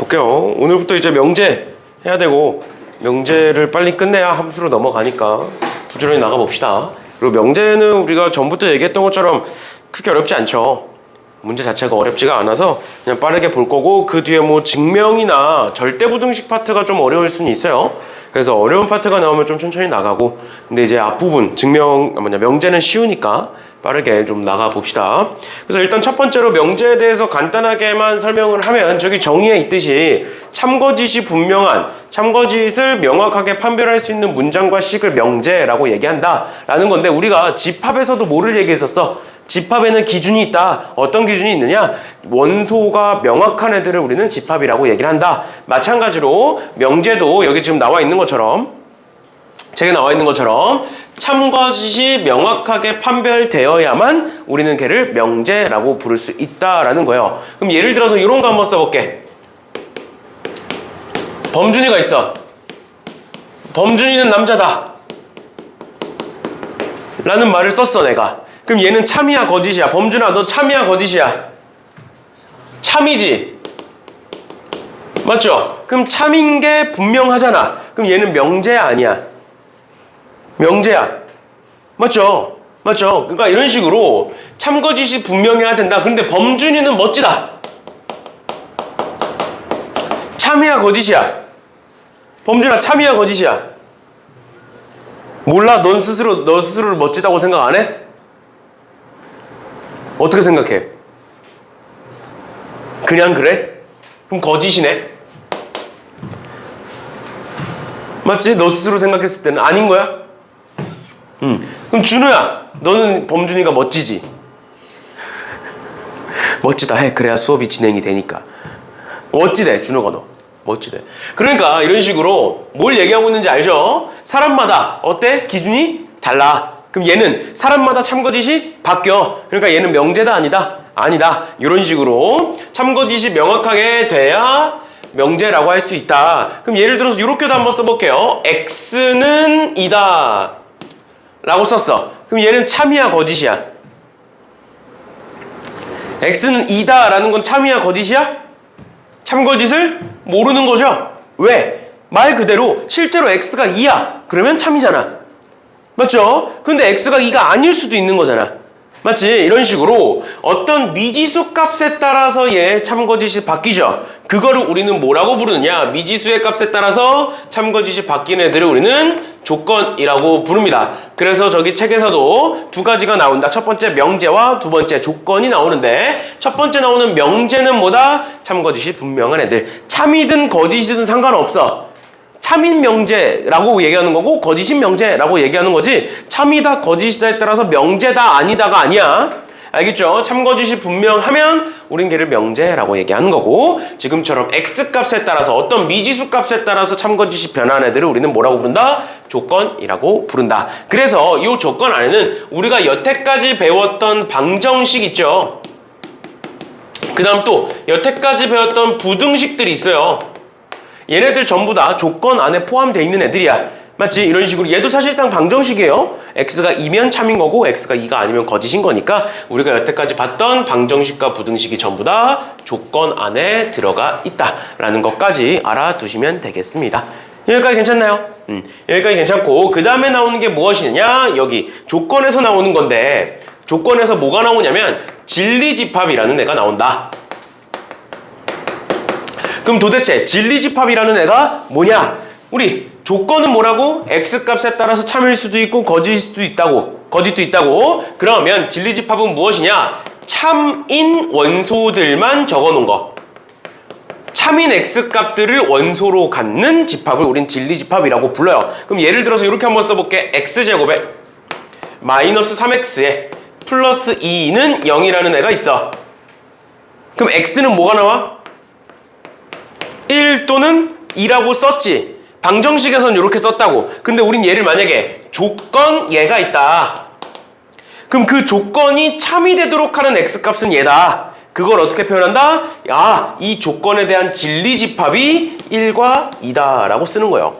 볼게요. 오늘부터 이제 명제 해야 되고 명제를 빨리 끝내야 함수로 넘어가니까 부지런히 나가봅시다. 그리고 명제는 우리가 전부터 얘기했던 것처럼 크게 어렵지 않죠. 문제 자체가 어렵지가 않아서 그냥 빠르게 볼 거고, 그 뒤에 뭐 증명이나 절대부등식 파트가 좀 어려울 수는 있어요. 그래서 어려운 파트가 나오면 좀 천천히 나가고, 근데 이제 앞부분 명제는 쉬우니까 빠르게 좀 나가 봅시다. 그래서 일단 첫 번째로 명제에 대해서 간단하게만 설명을 하면, 저기 정의에 있듯이 참거짓이 분명한, 참거짓을 명확하게 판별할 수 있는 문장과 식을 명제라고 얘기한다 라는 건데, 우리가 집합에서도 뭐를 얘기했었어? 집합에는 기준이 있다. 어떤 기준이 있느냐? 원소가 명확한 애들을 우리는 집합이라고 얘기를 한다. 마찬가지로 명제도 여기 지금 나와 있는 것처럼, 책에 나와 있는 것처럼 참거짓이 명확하게 판별되어야만 우리는 걔를 명제라고 부를 수 있다라는 거예요. 그럼 예를 들어서 이런 거 한번 써볼게. 범준이가 있어. 범준이는 남자다 라는 말을 썼어, 내가. 그럼 얘는 참이야 거짓이야? 범준아, 너 참이야 거짓이야? 참이지? 맞죠? 그럼 참인 게 분명하잖아. 그럼 얘는 명제야 아니야? 명제야. 맞죠? 맞죠? 그러니까 이런 식으로 참거짓이 분명해야 된다. 근데 범준이는 멋지다. 참이야 거짓이야? 범준아, 참이야 거짓이야? 몰라? 너 스스로를 멋지다고 생각 안 해? 어떻게 생각해? 그냥 그래? 그럼 거짓이네? 맞지? 너 스스로 생각했을 때는 아닌 거야? 그럼 준우야, 너는 범준이가 멋지지? 멋지다 해. 그래야 수업이 진행이 되니까. 멋지대, 준우가 너. 멋지대. 그러니까 이런 식으로 뭘 얘기하고 있는지 알죠? 사람마다 어때? 기준이 달라. 그럼 얘는 사람마다 참거짓이 바뀌어. 그러니까 얘는 명제다 아니다? 아니다. 이런 식으로 참거짓이 명확하게 돼야 명제라고 할 수 있다. 그럼 예를 들어서 이렇게도 한번 써볼게요. X는 이다 라고 썼어. 그럼 얘는 참이야 거짓이야? X는 이다 라는 건 참이야 거짓이야? 참거짓을 모르는 거죠. 왜? 말 그대로 실제로 X가 2야. 그러면 참이잖아. 맞죠? 근데 X가 2가 아닐 수도 있는 거잖아. 맞지? 이런 식으로 어떤 미지수 값에 따라서 얘 참거짓이 바뀌죠. 그거를 우리는 뭐라고 부르느냐? 미지수의 값에 따라서 참거짓이 바뀌는 애들을 우리는 조건이라고 부릅니다. 그래서 저기 책에서도 두 가지가 나온다. 첫 번째 명제와 두 번째 조건이 나오는데, 첫 번째 나오는 명제는 뭐다? 참거짓이 분명한 애들. 참이든 거짓이든 상관없어. 참인 명제라고 얘기하는 거고 거짓인 명제라고 얘기하는 거지, 참이다 거짓이다에 따라서 명제다 아니다가 아니야. 알겠죠? 참거짓이 분명하면 우린 걔를 명제라고 얘기하는 거고, 지금처럼 X값에 따라서 어떤 미지수 값에 따라서 참거짓이 변하는 애들을 우리는 뭐라고 부른다? 조건이라고 부른다. 그래서 이 조건 안에는 우리가 여태까지 배웠던 방정식 있죠. 그 다음 또 여태까지 배웠던 부등식들이 있어요. 얘네들 전부 다 조건 안에 포함되어 있는 애들이야. 맞지? 이런 식으로 얘도 사실상 방정식이에요. X가 2면 참인 거고 X가 2가 아니면 거짓인 거니까 우리가 여태까지 봤던 방정식과 부등식이 전부 다 조건 안에 들어가 있다라는 것까지 알아두시면 되겠습니다. 여기까지 괜찮나요? 여기까지 괜찮고, 그 다음에 나오는 게 무엇이냐? 여기 조건에서 나오는 건데, 조건에서 뭐가 나오냐면 진리집합이라는 애가 나온다. 그럼 도대체 진리집합이라는 애가 뭐냐? 우리 조건은 뭐라고? X값에 따라서 참일 수도 있고 거짓일 수도 있다고. 거짓도 있다고. 그러면 진리집합은 무엇이냐? 참인 원소들만 적어놓은 거. 참인 X값들을 원소로 갖는 집합을 우린 진리집합이라고 불러요. 그럼 예를 들어서 이렇게 한번 써볼게. X제곱에 마이너스 3X에 플러스 2는 0이라는 애가 있어. 그럼 X는 뭐가 나와? 1 또는 2라고 썼지. 방정식에서는 이렇게 썼다고. 근데 우린 얘를 만약에 조건 얘가 있다. 그럼 그 조건이 참이 되도록 하는 X값은 얘다. 그걸 어떻게 표현한다? 야, 이 조건에 대한 진리집합이 1과 2다 라고 쓰는 거예요.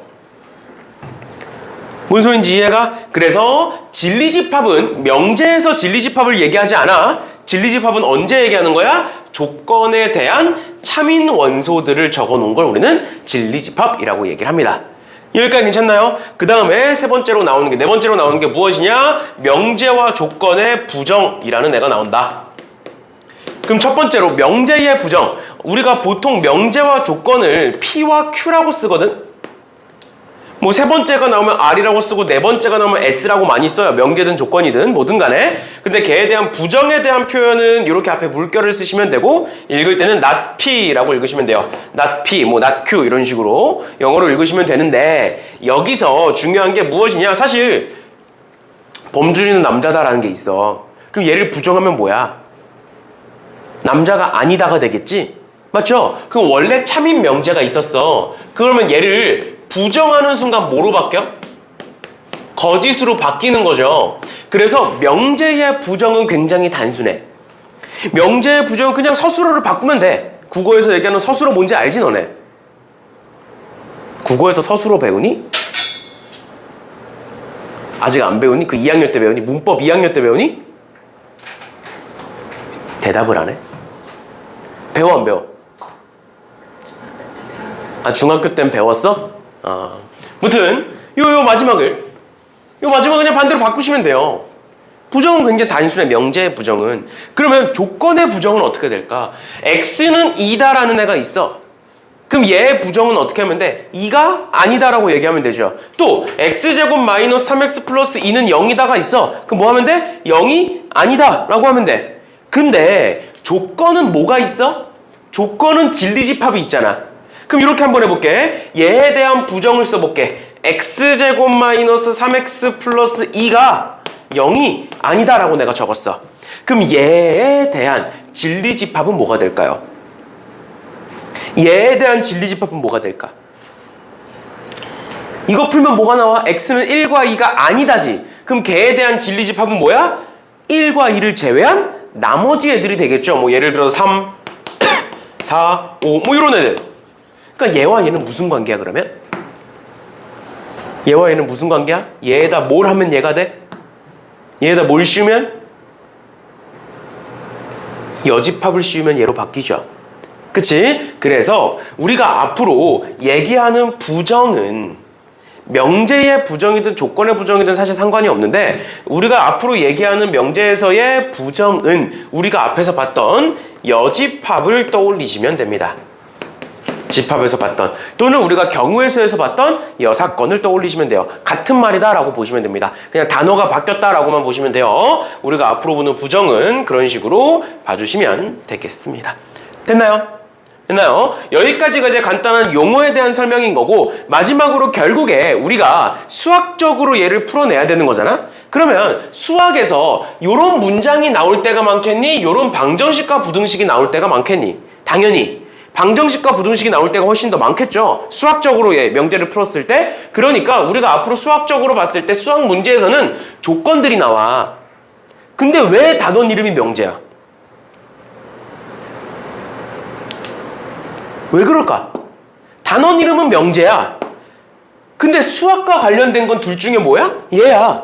뭔 소린지 이해가? 그래서 진리집합은 명제에서 진리집합을 얘기하지 않아. 진리집합은 언제 얘기하는 거야? 조건에 대한 참인 원소들을 적어 놓은 걸 우리는 진리집합이라고 얘기를 합니다. 여기까지 괜찮나요? 그 다음에 네 번째로 나오는 게 무엇이냐? 명제와 조건의 부정이라는 애가 나온다. 그럼 첫 번째로 명제의 부정. 우리가 보통 명제와 조건을 P와 Q라고 쓰거든? 뭐 세 번째가 나오면 R이라고 쓰고 네 번째가 나오면 S라고 많이 써요. 명제든 조건이든 뭐든 간에. 근데 걔에 대한 부정에 대한 표현은 이렇게 앞에 물결을 쓰시면 되고 읽을 때는 not P라고 읽으시면 돼요. not P, 뭐 not Q 이런 식으로 영어로 읽으시면 되는데 여기서 중요한 게 무엇이냐? 사실 범준이는 남자다라는 게 있어. 그럼 얘를 부정하면 뭐야? 남자가 아니다가 되겠지? 맞죠? 그럼 원래 참인 명제가 있었어. 그러면 얘를 부정하는 순간 뭐로 바뀌어? 거짓으로 바뀌는 거죠. 그래서 명제의 부정은 굉장히 단순해. 명제의 부정은 그냥 서술어를 바꾸면 돼. 국어에서 얘기하는 서술어 뭔지 알지 너네? 국어에서 서술어 배우니? 아직 안 배우니? 그 2학년 때 배우니? 문법 2학년 때 배우니? 대답을 안 해? 배워 안 배워? 아 중학교 땐 배웠어? 무튼 요 마지막을 그냥 반대로 바꾸시면 돼요. 부정은 굉장히 단순해. 명제의 부정은. 그러면 조건의 부정은 어떻게 될까? X는 2다라는 애가 있어. 그럼 얘의 부정은 어떻게 하면 돼? 2가 아니다라고 얘기하면 되죠. 또 X제곱 마이너스 3X 플러스 2는 0이다가 있어. 그럼 뭐 하면 돼? 0이 아니다라고 하면 돼. 근데 조건은 뭐가 있어? 조건은 진리집합이 있잖아. 그럼 이렇게 한번 해볼게. 얘에 대한 부정을 써볼게. X제곱 마이너스 3X 플러스 2가 0이 아니다라고 내가 적었어. 그럼 얘에 대한 진리집합은 뭐가 될까요? 얘에 대한 진리집합은 뭐가 될까? 이거 풀면 뭐가 나와? X는 1과 2가 아니다지. 그럼 걔에 대한 진리집합은 뭐야? 1과 2를 제외한 나머지 애들이 되겠죠. 뭐 예를 들어서 3, 4, 5 뭐 이런 애들. 그러니까 얘와 얘는 무슨 관계야 그러면? 얘와 얘는 무슨 관계야? 얘에다 뭘 하면 얘가 돼? 얘에다 뭘 씌우면? 여집합을 씌우면 얘로 바뀌죠. 그치? 그래서 우리가 앞으로 얘기하는 부정은 명제의 부정이든 조건의 부정이든 사실 상관이 없는데 우리가 앞으로 얘기하는 명제에서의 부정은 우리가 앞에서 봤던 여집합을 떠올리시면 됩니다. 집합에서 봤던 또는 우리가 경우의 수에서 봤던 여사건을 떠올리시면 돼요. 같은 말이다 라고 보시면 됩니다. 그냥 단어가 바뀌었다 라고만 보시면 돼요. 우리가 앞으로 보는 부정은 그런 식으로 봐주시면 되겠습니다. 됐나요? 여기까지가 이제 간단한 용어에 대한 설명인 거고 마지막으로 결국에 우리가 수학적으로 얘를 풀어내야 되는 거잖아? 그러면 수학에서 요런 문장이 나올 때가 많겠니? 요런 방정식과 부등식이 나올 때가 많겠니? 당연히 방정식과 부등식이 나올 때가 훨씬 더 많겠죠. 수학적으로 명제를 풀었을 때. 그러니까 우리가 앞으로 수학적으로 봤을 때 수학 문제에서는 조건들이 나와. 근데 왜 단원 이름이 명제야? 왜 그럴까? 단원 이름은 명제야. 근데 수학과 관련된 건 둘 중에 뭐야? 얘야.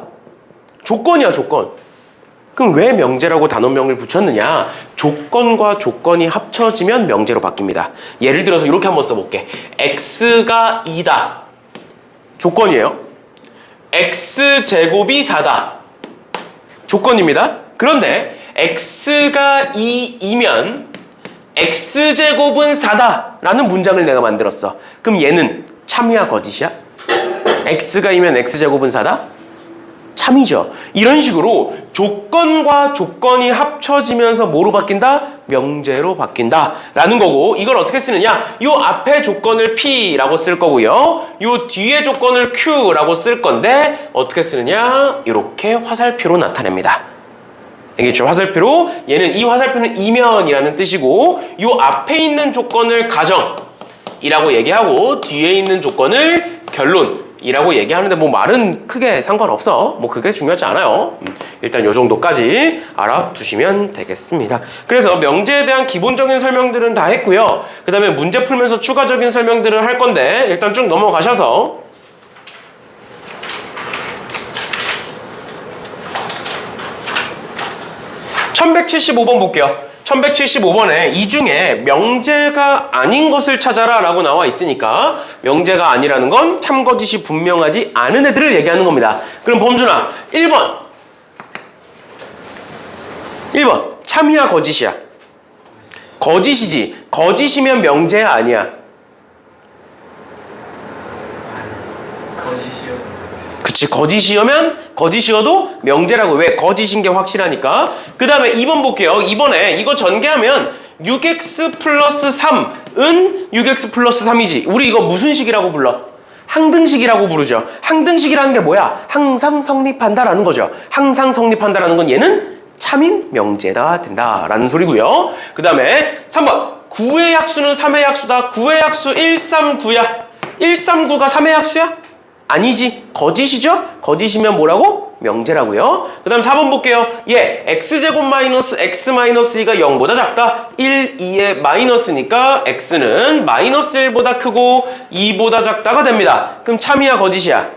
조건이야, 조건. 그럼 왜 명제라고 단원명을 붙였느냐? 조건과 조건이 합쳐지면 명제로 바뀝니다. 예를 들어서 이렇게 한번 써볼게. X가 2다. 조건이에요. X제곱이 4다. 조건입니다. 그런데 X가 2이면 X제곱은 4다 라는 문장을 내가 만들었어. 그럼 얘는 참이야 거짓이야? X가 2면 X제곱은 4다? 참이죠. 이런 식으로 조건과 조건이 합쳐지면서 뭐로 바뀐다? 명제로 바뀐다 라는 거고 이걸 어떻게 쓰느냐? 요 앞에 조건을 P라고 쓸 거고요. 요 뒤에 조건을 Q라고 쓸 건데 어떻게 쓰느냐? 이렇게 화살표로 나타냅니다. 알겠죠? 화살표로 얘는 이 화살표는 이면이라는 뜻이고 요 앞에 있는 조건을 가정이라고 얘기하고 뒤에 있는 조건을 결론이라고 얘기하는데 뭐 말은 크게 상관없어. 뭐 그게 중요하지 않아요. 일단 요 정도까지 알아두시면 되겠습니다. 그래서 명제에 대한 기본적인 설명들은 다 했고요. 그 다음에 문제 풀면서 추가적인 설명들을 할 건데 일단 쭉 넘어가셔서 1175번 볼게요. 1175번에 이 중에 명제가 아닌 것을 찾아라 라고 나와 있으니까 명제가 아니라는 건 참거짓이 분명하지 않은 애들을 얘기하는 겁니다. 그럼 범준아 1번 참이야 거짓이야? 거짓이지. 거짓이면 명제야 아니야? 그치, 거짓이어도 명제라고. 왜? 거짓인 게 확실하니까. 그 다음에 2번 볼게요. 2번에 이거 전개하면 6x 플러스 3은 6x 플러스 3이지. 우리 이거 무슨 식이라고 불러? 항등식이라고 부르죠. 항등식이라는 게 뭐야? 항상 성립한다라는 거죠. 항상 성립한다라는 건 얘는 참인 명제가 된다라는 소리고요. 그 다음에 3번 9의 약수는 3의 약수다. 9의 약수 139야. 139가 3의 약수야? 아니지. 거짓이죠? 거짓이면 뭐라고? 명제라고요. 그 다음 4번 볼게요. 얘 x제곱 마이너스 x 마이너스 2가 0보다 작다. 1, 2의 마이너스니까 x는 마이너스 1보다 크고 2보다 작다가 됩니다. 그럼 참이야 거짓이야?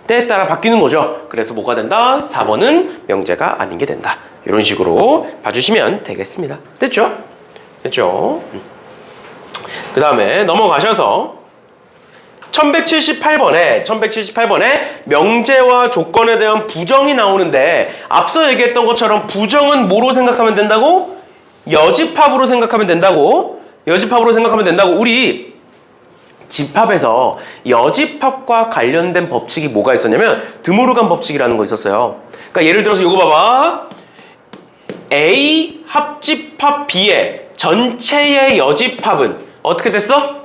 때에 따라 바뀌는 거죠. 그래서 뭐가 된다? 4번은 명제가 아닌 게 된다. 이런 식으로 봐주시면 되겠습니다. 됐죠? 됐죠? 그 다음에 넘어가셔서 1178번에 명제와 조건에 대한 부정이 나오는데 앞서 얘기했던 것처럼 부정은 뭐로 생각하면 된다고? 여집합으로 생각하면 된다고. 우리 집합에서 여집합과 관련된 법칙이 뭐가 있었냐면 드모르간 법칙이라는 거 있었어요. 그러니까 예를 들어서 이거 봐봐. A 합집합 B의 전체의 여집합은 어떻게 됐어?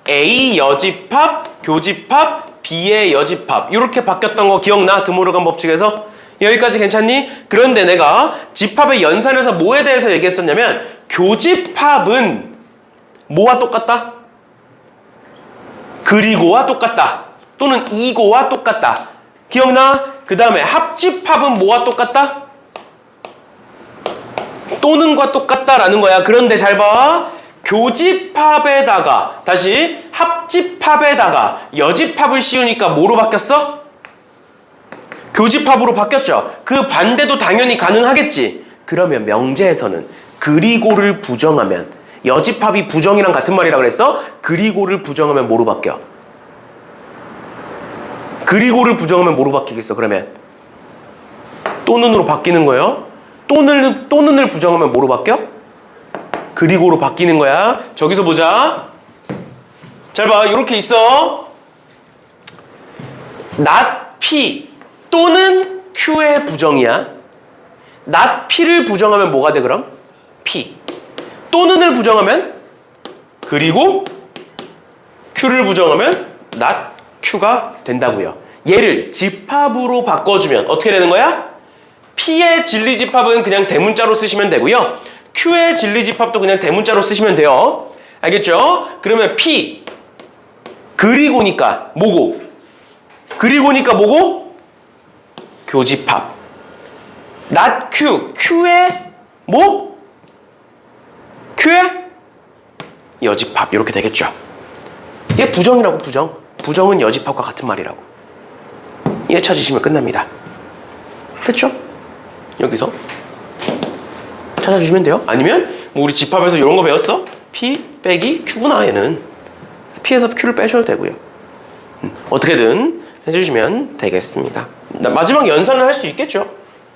A 여집합, 교집합, B의 여집합. 이렇게 바뀌었던 거 기억나? 드모르간 법칙에서? 여기까지 괜찮니? 그런데 내가 집합의 연산에서 뭐에 대해서 얘기했었냐면 교집합은 뭐와 똑같다? 그리고와 똑같다. 또는 이고와 똑같다. 기억나? 그 다음에 합집합은 뭐와 똑같다? 또는과 똑같다라는 거야. 그런데 잘 봐. 교집합에다가 다시 합집합에다가 여집합을 씌우니까 뭐로 바뀌었어? 교집합으로 바뀌었죠. 그 반대도 당연히 가능하겠지. 그러면 명제에서는 그리고를 부정하면 여집합이 부정이랑 같은 말이라 그랬어? 그리고를 부정하면 뭐로 바뀌어? 그리고를 부정하면 뭐로 바뀌겠어? 그러면 또는으로 바뀌는 거예요. 또는을 부정하면 뭐로 바뀌어? 그리고로 바뀌는 거야. 저기서 보자. 잘 봐. 이렇게 있어. not P 또는 Q의 부정이야. not P를 부정하면 뭐가 돼 그럼? P. 또는을 부정하면 그리고 Q를 부정하면 not Q가 된다고요. 얘를 집합으로 바꿔주면 어떻게 되는 거야? P의 진리집합은 그냥 대문자로 쓰시면 되고요. Q의 진리집합도 그냥 대문자로 쓰시면 돼요. 알겠죠? 그러면 P 그리고니까 뭐고? 교집합. not Q. Q의 뭐? Q의 여집합. 이렇게 되겠죠. 이게 부정이라고. 부정은 여집합과 같은 말이라고. 얘 찾으시면 끝납니다. 됐죠? 여기서 찾아주시면 돼요. 아니면 뭐 우리 집합에서 이런 거 배웠어? P 빼기 Q구나 얘는. P에서 Q를 빼셔도 되고요. 어떻게든 해주시면 되겠습니다. 마지막 연산을 할 수 있겠죠?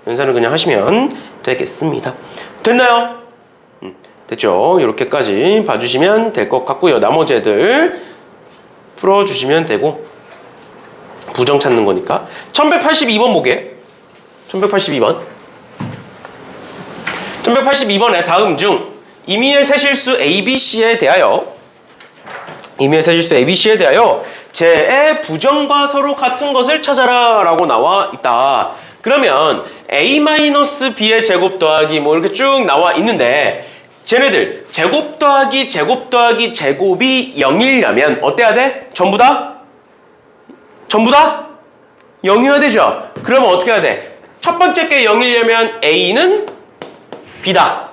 연산을 그냥 하시면 되겠습니다. 됐나요? 됐죠? 이렇게까지 봐주시면 될 것 같고요. 나머지 애들 풀어주시면 되고 부정 찾는 거니까 1182번 보게. 1182번에 다음 중 임의의 세실수 ABC에 대하여 제의 부정과 서로 같은 것을 찾아라 라고 나와 있다. 그러면 A-B의 제곱 더하기 뭐 이렇게 쭉 나와 있는데 쟤네들 제곱 더하기 제곱이 0이려면 어때야 돼? 전부 다 0이어야 되죠? 그러면 어떻게 해야 돼? 첫 번째 게 0이려면 A는 B다.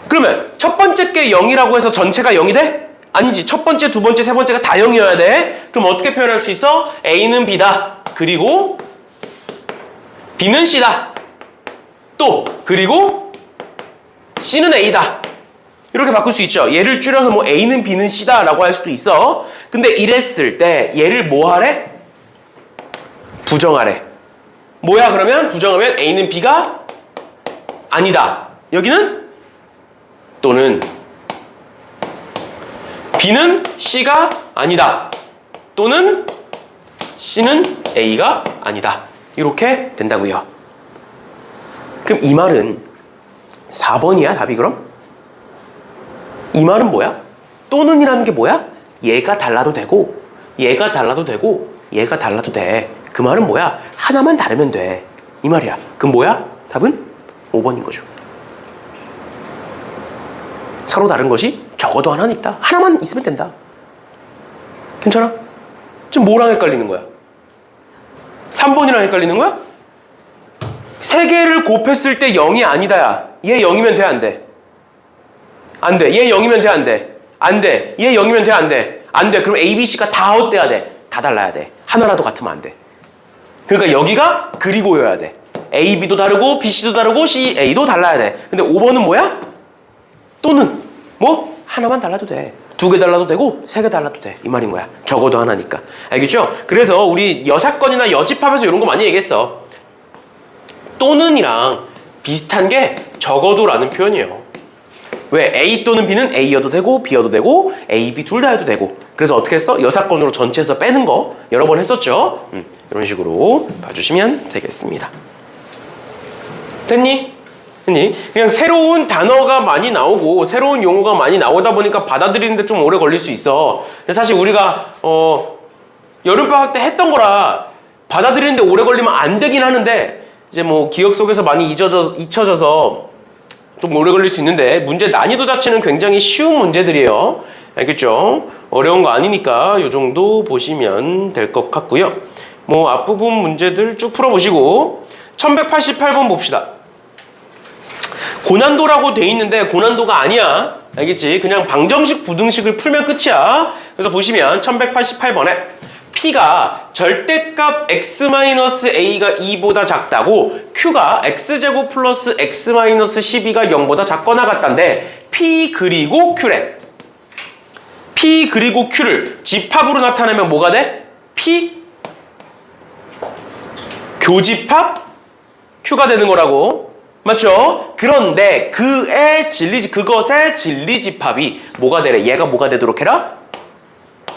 그러면 첫 번째 게 0이라고 해서 전체가 0이 돼? 아니지. 첫 번째, 두 번째, 세 번째가 다 0이어야 돼. 그럼 어떻게 표현할 수 있어? A는 B다. 그리고 B는 C다. 또 그리고 C는 A다. 이렇게 바꿀 수 있죠. 얘를 줄여서 뭐 A는 B는 C다 라고 할 수도 있어. 근데 이랬을 때 얘를 뭐 하래? 부정하래. 뭐야 그러면? 부정하면 A는 B가 아니다. 여기는 또는 B는 C가 아니다. 또는 C는 A가 아니다. 이렇게 된다고요. 그럼 이 말은 4번이야 답이 그럼? 이 말은 뭐야? 또는이라는 게 뭐야? 얘가 달라도 되고 얘가 달라도 되고 얘가 달라도 돼. 그 말은 뭐야? 하나만 다르면 돼. 이 말이야. 그럼 뭐야? 답은 5번인 거죠. 서로 다른 것이 적어도 하나는 있다. 하나만 있으면 된다. 괜찮아? 지금 뭐랑 헷갈리는 거야? 3번이랑 헷갈리는 거야? 세 개를 곱했을 때 0이 아니다야. 얘 0이면 돼, 안 돼? 안 돼. 얘 0이면 돼, 안 돼? 안 돼. 얘 0이면 돼, 안 돼? 안 돼. 그럼 A, B, C가 다 어때야 돼? 다 달라야 돼. 하나라도 같으면 안 돼. 그러니까 여기가 그리고여야 돼. A, B도 다르고 B, C도 다르고 C, A도 달라야 돼. 근데 5번은 뭐야? 또는 뭐? 하나만 달라도 돼. 2개 달라도 되고 3개 달라도 돼. 이 말인 거야. 적어도 하나니까. 알겠죠? 그래서 우리 여사건이나 여집합에서 이런 거 많이 얘기했어. 또는이랑 비슷한 게 적어도라는 표현이에요. 왜? A 또는 B는 A여도 되고 B여도 되고 A, B 둘 다 해도 되고. 그래서 어떻게 했어? 여사건으로 전체에서 빼는 거 여러 번 했었죠. 이런 식으로 봐주시면 되겠습니다. 됐니? 됐니? 그냥 새로운 단어가 많이 나오고 새로운 용어가 많이 나오다 보니까 받아들이는데 좀 오래 걸릴 수 있어. 근데 사실 우리가 여름방학 때 했던 거라 받아들이는데 오래 걸리면 안 되긴 하는데 이제 뭐 기억 속에서 많이 잊혀져서 좀 오래 걸릴 수 있는데 문제 난이도 자체는 굉장히 쉬운 문제들이에요. 알겠죠? 어려운 거 아니니까 이 정도 보시면 될 것 같고요. 뭐 앞부분 문제들 쭉 풀어보시고 1188번 봅시다. 고난도라고 돼 있는데 고난도가 아니야. 알겠지? 그냥 방정식 부등식을 풀면 끝이야. 그래서 보시면 1188번에 P가 절대값 x-a가 2보다 작다고 Q가 x제곱 플러스 x-12가 0보다 작거나 같단데 P 그리고 Q래. P 그리고 Q를 집합으로 나타내면 뭐가 돼? P 교집합 Q가 되는 거라고. 맞죠? 그런데 그것의 진리집합이 뭐가 되래? 얘가 뭐가 되도록 해라?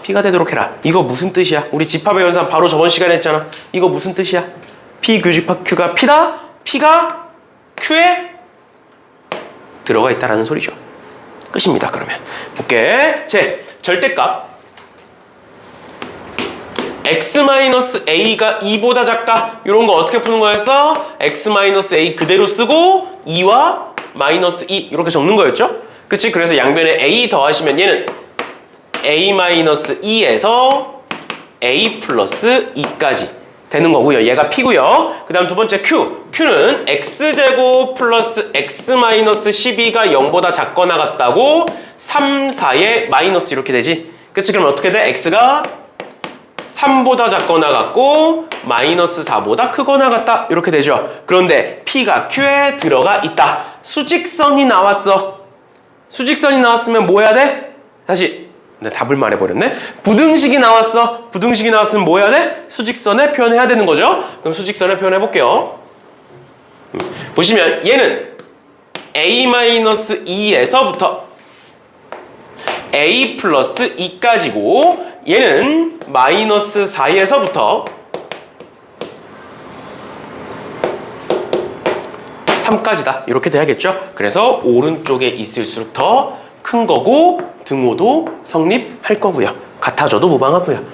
P가 되도록 해라. 이거 무슨 뜻이야? 우리 집합의 연산 바로 저번 시간에 했잖아. 이거 무슨 뜻이야? P 교집합 Q가 P다? P가 Q에 들어가 있다라는 소리죠. 끝입니다. 그러면 볼게. 제 절대값 x-a가 2보다 작다. 이런 거 어떻게 푸는 거였어? x-a 그대로 쓰고 2와 마이너스 2 이렇게 적는 거였죠? 그치? 그래서 양변에 a 더하시면 얘는 a-2에서 a 플러스 2까지 되는 거고요. 얘가 P고요. 그 다음 두 번째 Q. Q는 x제곱 플러스 x-12가 0보다 작거나 같다고 3, 4에 마이너스 이렇게 되지. 그치? 그럼 어떻게 돼? x가 3보다 작거나 같고 마이너스 4보다 크거나 같다. 이렇게 되죠. 그런데 P가 Q에 들어가 있다. 수직선이 나왔어. 수직선이 나왔으면 뭐 해야 돼? 다시 답을 말해버렸네. 부등식이 나왔어. 부등식이 나왔으면 뭐 해야 돼? 수직선에 표현해야 되는 거죠. 그럼 수직선에 표현해볼게요. 보시면 얘는 a-2에서부터 a 플러스 2까지고 얘는 마이너스 4에서부터 3까지다. 이렇게 돼야겠죠. 그래서 오른쪽에 있을수록 더 큰 거고 등호도 성립할 거고요. 같아져도 무방하고요.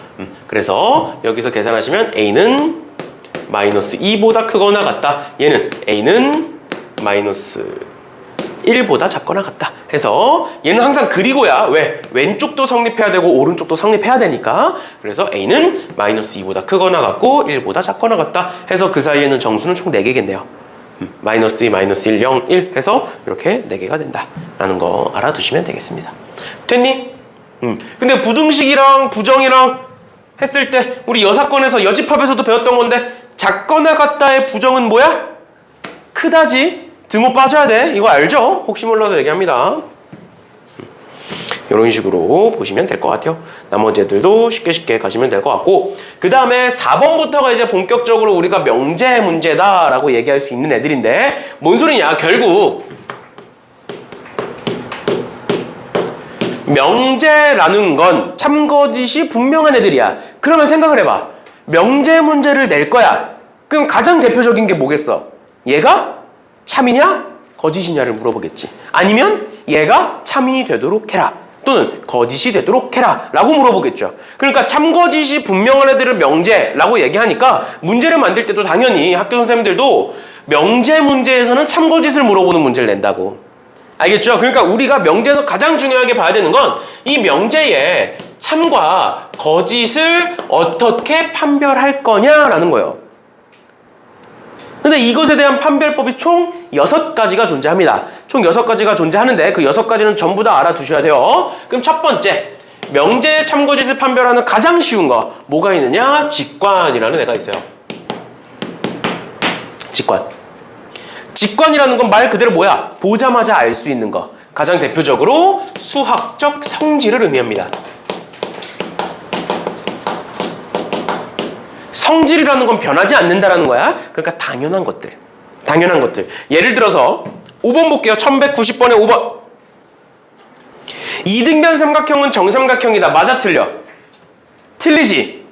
그래서 여기서 계산하시면 A는 마이너스 2보다 크거나 같다. 얘는 A는 마이너스 1보다 작거나 같다. 해서 얘는 항상 그리고야. 왜? 왼쪽도 성립해야 되고 오른쪽도 성립해야 되니까. 그래서 A는 마이너스 2보다 크거나 같고 1보다 작거나 같다. 해서 그 사이에는 정수는 총 4개겠네요. 마이너스 2, 마이너스 1, 0, 1 해서 이렇게 4개가 된다 라는 거 알아두시면 되겠습니다. 됐니? 근데 부등식이랑 부정이랑 했을 때 우리 여사건에서 여집합에서도 배웠던 건데 작거나 같다의 부정은 뭐야? 크다지. 등호 빠져야 돼. 이거 알죠? 혹시 몰라서 얘기합니다. 이런 식으로 보시면 될 것 같아요. 나머지 애들도 쉽게 가시면 될 것 같고, 그 다음에 4번부터가 이제 본격적으로 우리가 명제 문제다라고 얘기할 수 있는 애들인데, 뭔 소리냐? 결국 명제라는 건 참거짓이 분명한 애들이야. 그러면 생각을 해봐. 명제 문제를 낼 거야. 그럼 가장 대표적인 게 뭐겠어? 얘가 참이냐 거짓이냐를 물어보겠지. 아니면 얘가 참이 되도록 해라, 또는 거짓이 되도록 해라 라고 물어보겠죠. 그러니까 참거짓이 분명한 애들을 명제라고 얘기하니까 문제를 만들 때도 당연히 학교 선생님들도 명제 문제에서는 참거짓을 물어보는 문제를 낸다고. 알겠죠? 그러니까 우리가 명제에서 가장 중요하게 봐야 되는 건 이 명제에 참과 거짓을 어떻게 판별할 거냐라는 거예요. 근데 이것에 대한 판별법이 총 6가지가 존재합니다. 총 6가지가 존재하는데 그 6가지는 전부 다 알아두셔야 돼요. 그럼 첫 번째, 명제의 참거짓을 판별하는 가장 쉬운 거 뭐가 있느냐? 직관이라는 애가 있어요. 직관. 직관이라는 건 말 그대로 뭐야? 보자마자 알 수 있는 거. 가장 대표적으로 수학적 성질을 의미합니다. 성질이라는 건 변하지 않는다라는 거야. 그러니까 당연한 것들. 당연한 것들. 예를 들어서 5번 볼게요. 1190번에 5번. 이등변 삼각형은 정삼각형이다. 맞아 틀려? 틀리지?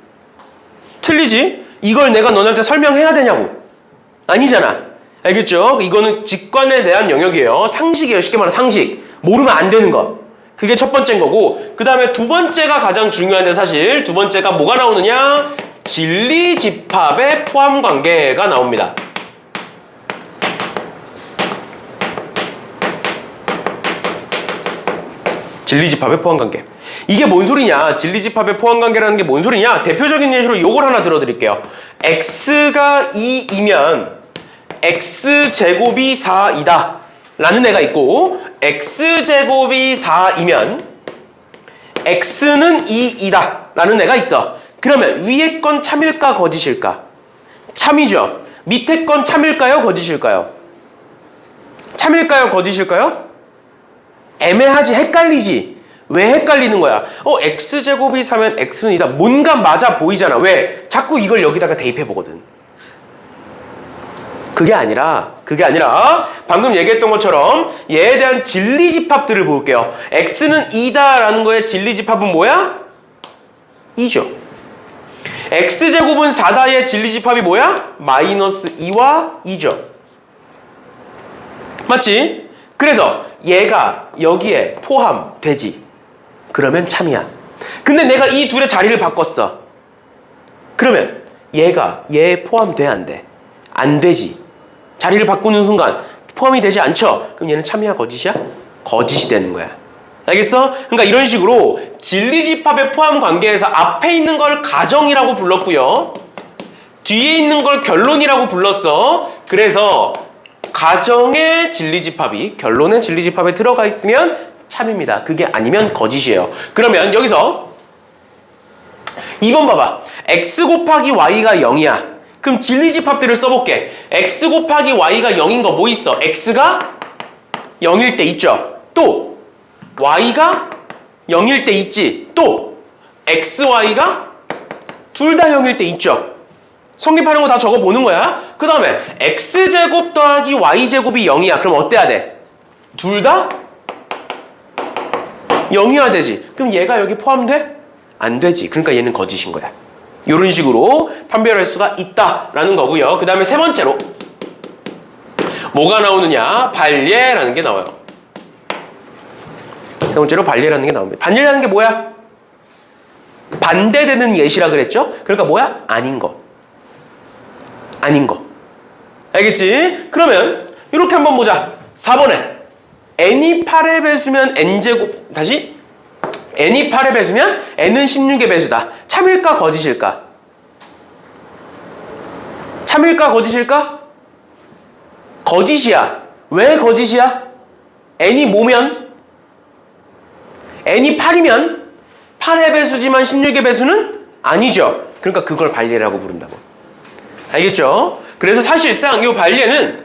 틀리지? 이걸 내가 너네한테 설명해야 되냐고. 아니잖아. 알겠죠? 이거는 직관에 대한 영역이에요. 상식이에요. 쉽게 말하면 상식. 모르면 안 되는 거. 그게 첫 번째인 거고, 그 다음에 두 번째가 가장 중요한데 사실 두 번째가 뭐가 나오느냐? 진리집합의 포함관계가 나옵니다. 진리집합의 포함관계. 이게 뭔 소리냐? 진리집합의 포함관계라는 게 뭔 소리냐? 대표적인 예시로 요걸 하나 들어드릴게요. x가 2이면 x제곱이 4이다 라는 애가 있고, x제곱이 4이면 x는 2이다 라는 애가 있어. 그러면 위에 건 참일까 거짓일까? 참이죠. 밑에 건 참일까요 거짓일까요? 참일까요 거짓일까요? 애매하지. 헷갈리지. 왜 헷갈리는 거야? x제곱이 4면 x는 2다. 뭔가 맞아 보이잖아. 왜? 자꾸 이걸 여기다가 대입해 보거든. 그게 아니라 방금 얘기했던 것처럼 얘에 대한 진리집합들을 볼게요. x는 2다라는 거의 진리집합은 뭐야? 2죠. x제곱은 4다의 진리집합이 뭐야? 마이너스 2와 2죠. 맞지? 그래서 얘가 여기에 포함되지. 그러면 참이야. 근데 내가 이 둘의 자리를 바꿨어. 그러면 얘가 얘에 포함돼 안 돼? 안 되지. 자리를 바꾸는 순간 포함이 되지 않죠? 그럼 얘는 참이야 거짓이야? 거짓이 되는 거야. 알겠어? 그러니까 이런 식으로 진리집합의 포함 관계에서 앞에 있는 걸 가정이라고 불렀고요. 뒤에 있는 걸 결론이라고 불렀어. 그래서 가정의 진리집합이 결론의 진리집합에 들어가 있으면 참입니다. 그게 아니면 거짓이에요. 그러면 여기서 2번 봐봐. x 곱하기 y가 0이야. 그럼 진리집합들을 써볼게. x 곱하기 y가 0인 거 뭐 있어? x가 0일 때 있죠. 또 y가 0일 때 있지. 또 xy가 둘 다 0일 때 있죠. 성립하는 거 다 적어보는 거야. 그 다음에 x제곱 더하기 y제곱이 0이야. 그럼 어때야 돼? 둘 다 0이어야 되지. 그럼 얘가 여기 포함돼? 안 되지. 그러니까 얘는 거짓인 거야. 이런 식으로 판별할 수가 있다라는 거고요. 그 다음에 세 번째로 뭐가 나오느냐? 반례라는 게 나와요. 세 번째로 반례라는 게 나옵니다. 반례라는 게 뭐야? 반대되는 예시라 그랬죠? 그러니까 뭐야? 아닌 거. 아닌 거. 알겠지? 그러면 이렇게 한번 보자. 4번에 n이 8의 배수면 n제곱, 다시 n이 8의 배수면 n은 16의 배수다. 참일까 거짓일까? 참일까 거짓일까? 거짓이야. 왜 거짓이야? n이 뭐면? n이 8이면 8의 배수지만 16의 배수는 아니죠. 그러니까 그걸 반례라고 부른다고. 알겠죠? 그래서 사실상 이 반례는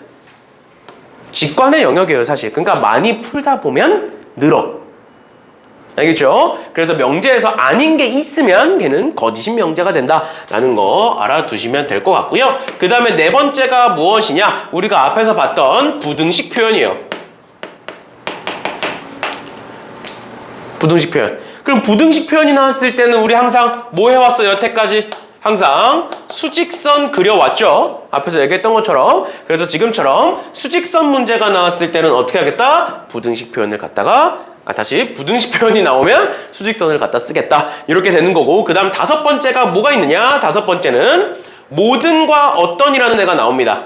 직관의 영역이에요, 사실. 그러니까 많이 풀다 보면 늘어. 알겠죠? 그래서 명제에서 아닌 게 있으면 걔는 거짓인 명제가 된다라는 거 알아두시면 될 것 같고요. 그 다음에 네 번째가 무엇이냐? 우리가 앞에서 봤던 부등식 표현이에요. 부등식 표현. 그럼 부등식 표현이 나왔을 때는 우리 항상 뭐 해왔어요, 여태까지? 항상 수직선 그려왔죠? 앞에서 얘기했던 것처럼. 그래서 지금처럼 수직선 문제가 나왔을 때는 어떻게 하겠다? 부등식 표현을 갖다가 다시 부등식 표현이 나오면 수직선을 갖다 쓰겠다. 이렇게 되는 거고, 그 다음 다섯 번째가 뭐가 있느냐? 다섯 번째는 모든과 어떤이라는 애가 나옵니다.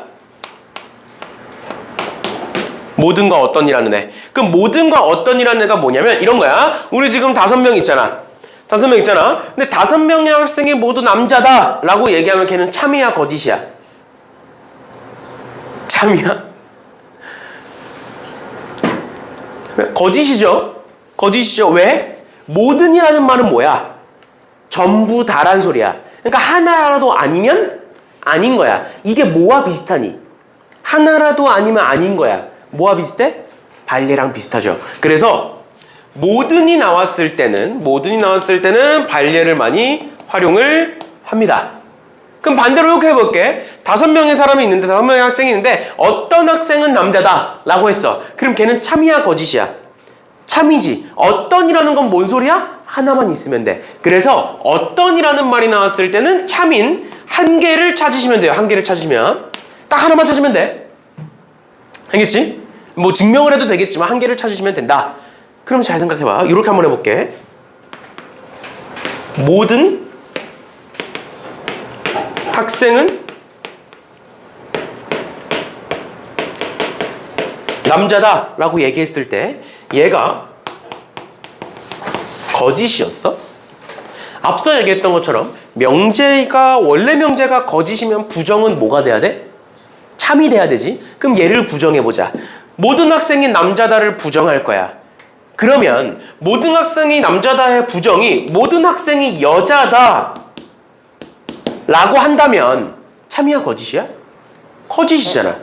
모든과 어떤이라는 애. 그럼 모든과 어떤이라는 애가 뭐냐면 이런 거야. 우리 지금 5명 있잖아. 5명 있잖아. 근데 5명의 학생이 모두 남자다 라고 얘기하면 걔는 참이야, 거짓이야? 참이야? 거짓이죠. 거짓이죠. 왜? 모든이라는 말은 뭐야? 전부 다란 소리야. 그러니까 하나라도 아니면 아닌 거야. 이게 뭐와 비슷하니? 하나라도 아니면 아닌 거야. 뭐와 비슷해? 반례랑 비슷하죠. 그래서 모든이 나왔을 때는 반례를 많이 활용을 합니다. 그럼 반대로 이렇게 해볼게. 5명의 사람이 있는데 5명의 학생이 있는데 어떤 학생은 남자다 라고 했어. 그럼 걔는 참이야, 거짓이야? 참이지. 어떤이라는 건 뭔 소리야? 하나만 있으면 돼. 그래서 어떤이라는 말이 나왔을 때는 참인 한 개를 찾으시면 돼요. 한 개를 찾으시면 딱 하나만 찾으면 돼. 알겠지? 뭐 증명을 해도 되겠지만 한 개를 찾으시면 된다. 그럼 잘 생각해봐. 이렇게 한번 해볼게. 모든 학생은 남자다 라고 얘기했을 때 얘가 거짓이었어? 앞서 얘기했던 것처럼 명제가 원래 명제가 거짓이면 부정은 뭐가 돼야 돼? 참이 돼야 되지. 그럼 얘를 부정해보자. 모든 학생이 남자다를 부정할 거야. 그러면 모든 학생이 남자다의 부정이 모든 학생이 여자다 라고 한다면 참이야, 거짓이야? 거짓이잖아.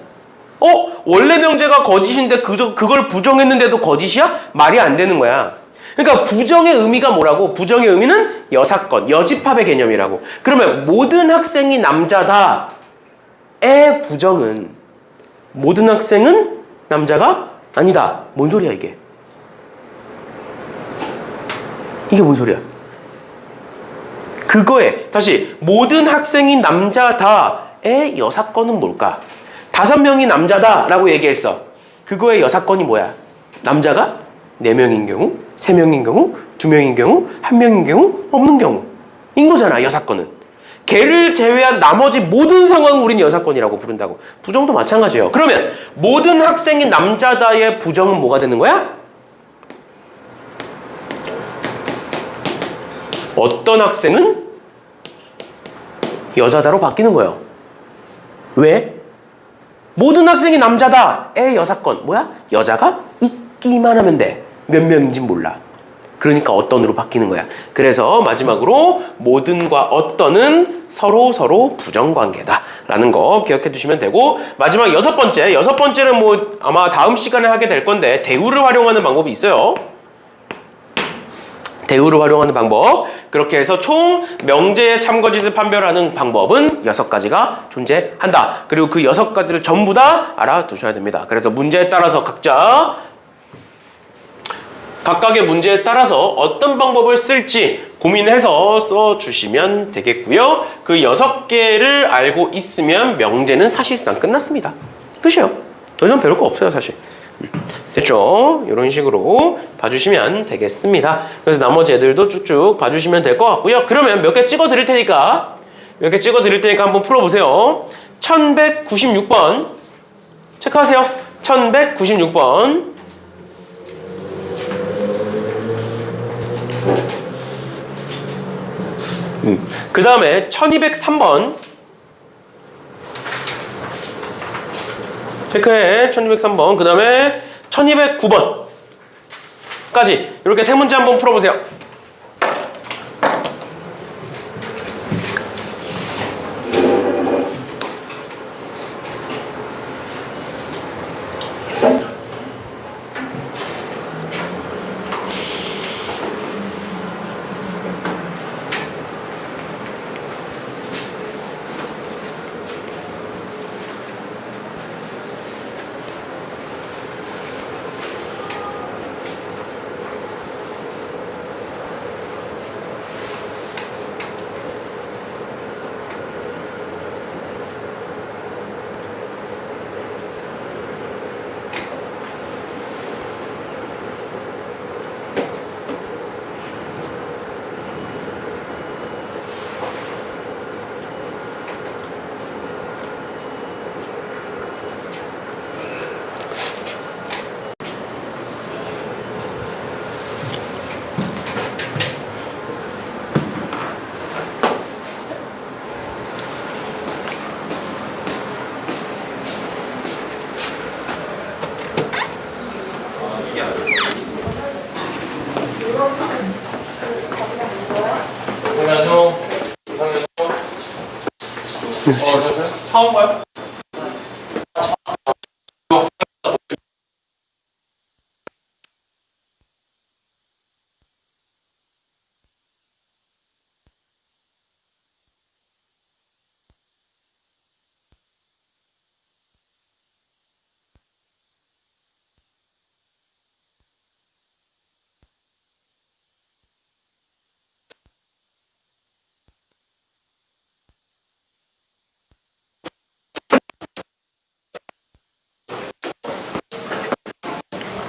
원래 명제가 거짓인데 그걸 부정했는데도 거짓이야? 말이 안 되는 거야. 그러니까 부정의 의미가 뭐라고? 부정의 의미는 여사건, 여집합의 개념이라고. 그러면 모든 학생이 남자다의 부정은 모든 학생은 남자가 아니다. 뭔 소리야 이게? 이게 뭔 소리야? 그거에 다시 모든 학생이 남자다의 여사건은 뭘까? 5명이 남자다라고 얘기했어. 그거의 여사건이 뭐야? 남자가 4명인 경우, 3명인 경우, 2명인 경우, 1명인 경우, 없는 경우인 거잖아, 여사건은. 걔를 제외한 나머지 모든 상황을 우린 여사건이라고 부른다고. 부정도 마찬가지예요. 그러면 모든 학생이 남자다의 부정은 뭐가 되는 거야? 어떤 학생은 여자다로 바뀌는 거예요. 왜? 모든 학생이 남자다의 여사건. 뭐야? 여자가 있기만 하면 돼. 몇 명인지 몰라. 그러니까 어떤으로 바뀌는 거야. 그래서 마지막으로 모든과 어떤은 서로 부정관계다라는 거 기억해 두시면 되고, 마지막 여섯 번째는 뭐 아마 다음 시간에 하게 될 건데 대우를 활용하는 방법이 있어요. 대우를 활용하는 방법. 그렇게 해서 총 명제의 참거짓을 판별하는 방법은 6가지가 존재한다. 그리고 그 6가지를 전부 다 알아두셔야 됩니다. 그래서 문제에 따라서 각각의 문제에 따라서 어떤 방법을 쓸지 고민해서 써주시면 되겠고요. 그 6개를 알고 있으면 명제는 사실상 끝났습니다. 끝이에요. 더 이상 배울 거 없어요, 사실. 됐죠? 이런 식으로 봐주시면 되겠습니다. 그래서 나머지 애들도 쭉쭉 봐주시면 될 것 같고요. 그러면 몇 개 찍어 드릴 테니까 한번 풀어보세요. 1196번 체크하세요. 1196번. 그 다음에 1203번 체크해. 1203번. 그 다음에 1209번까지 이렇게 세 문제 한번 풀어보세요. 사온가요?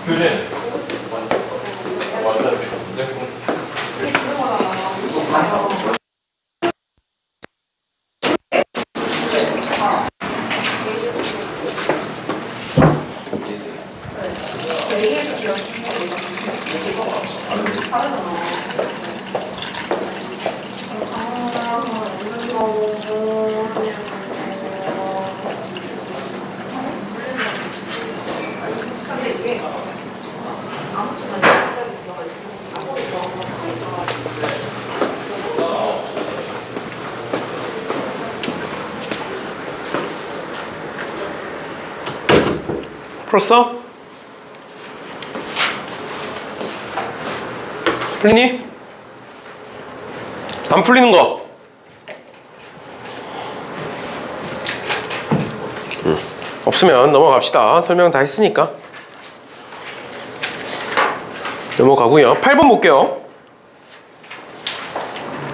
교재 완전 좋은데? 풀었어? 풀리니? 안 풀리는 거. 없으면 넘어갑시다. 설명 다 했으니까. 넘어가고요. 8번 볼게요.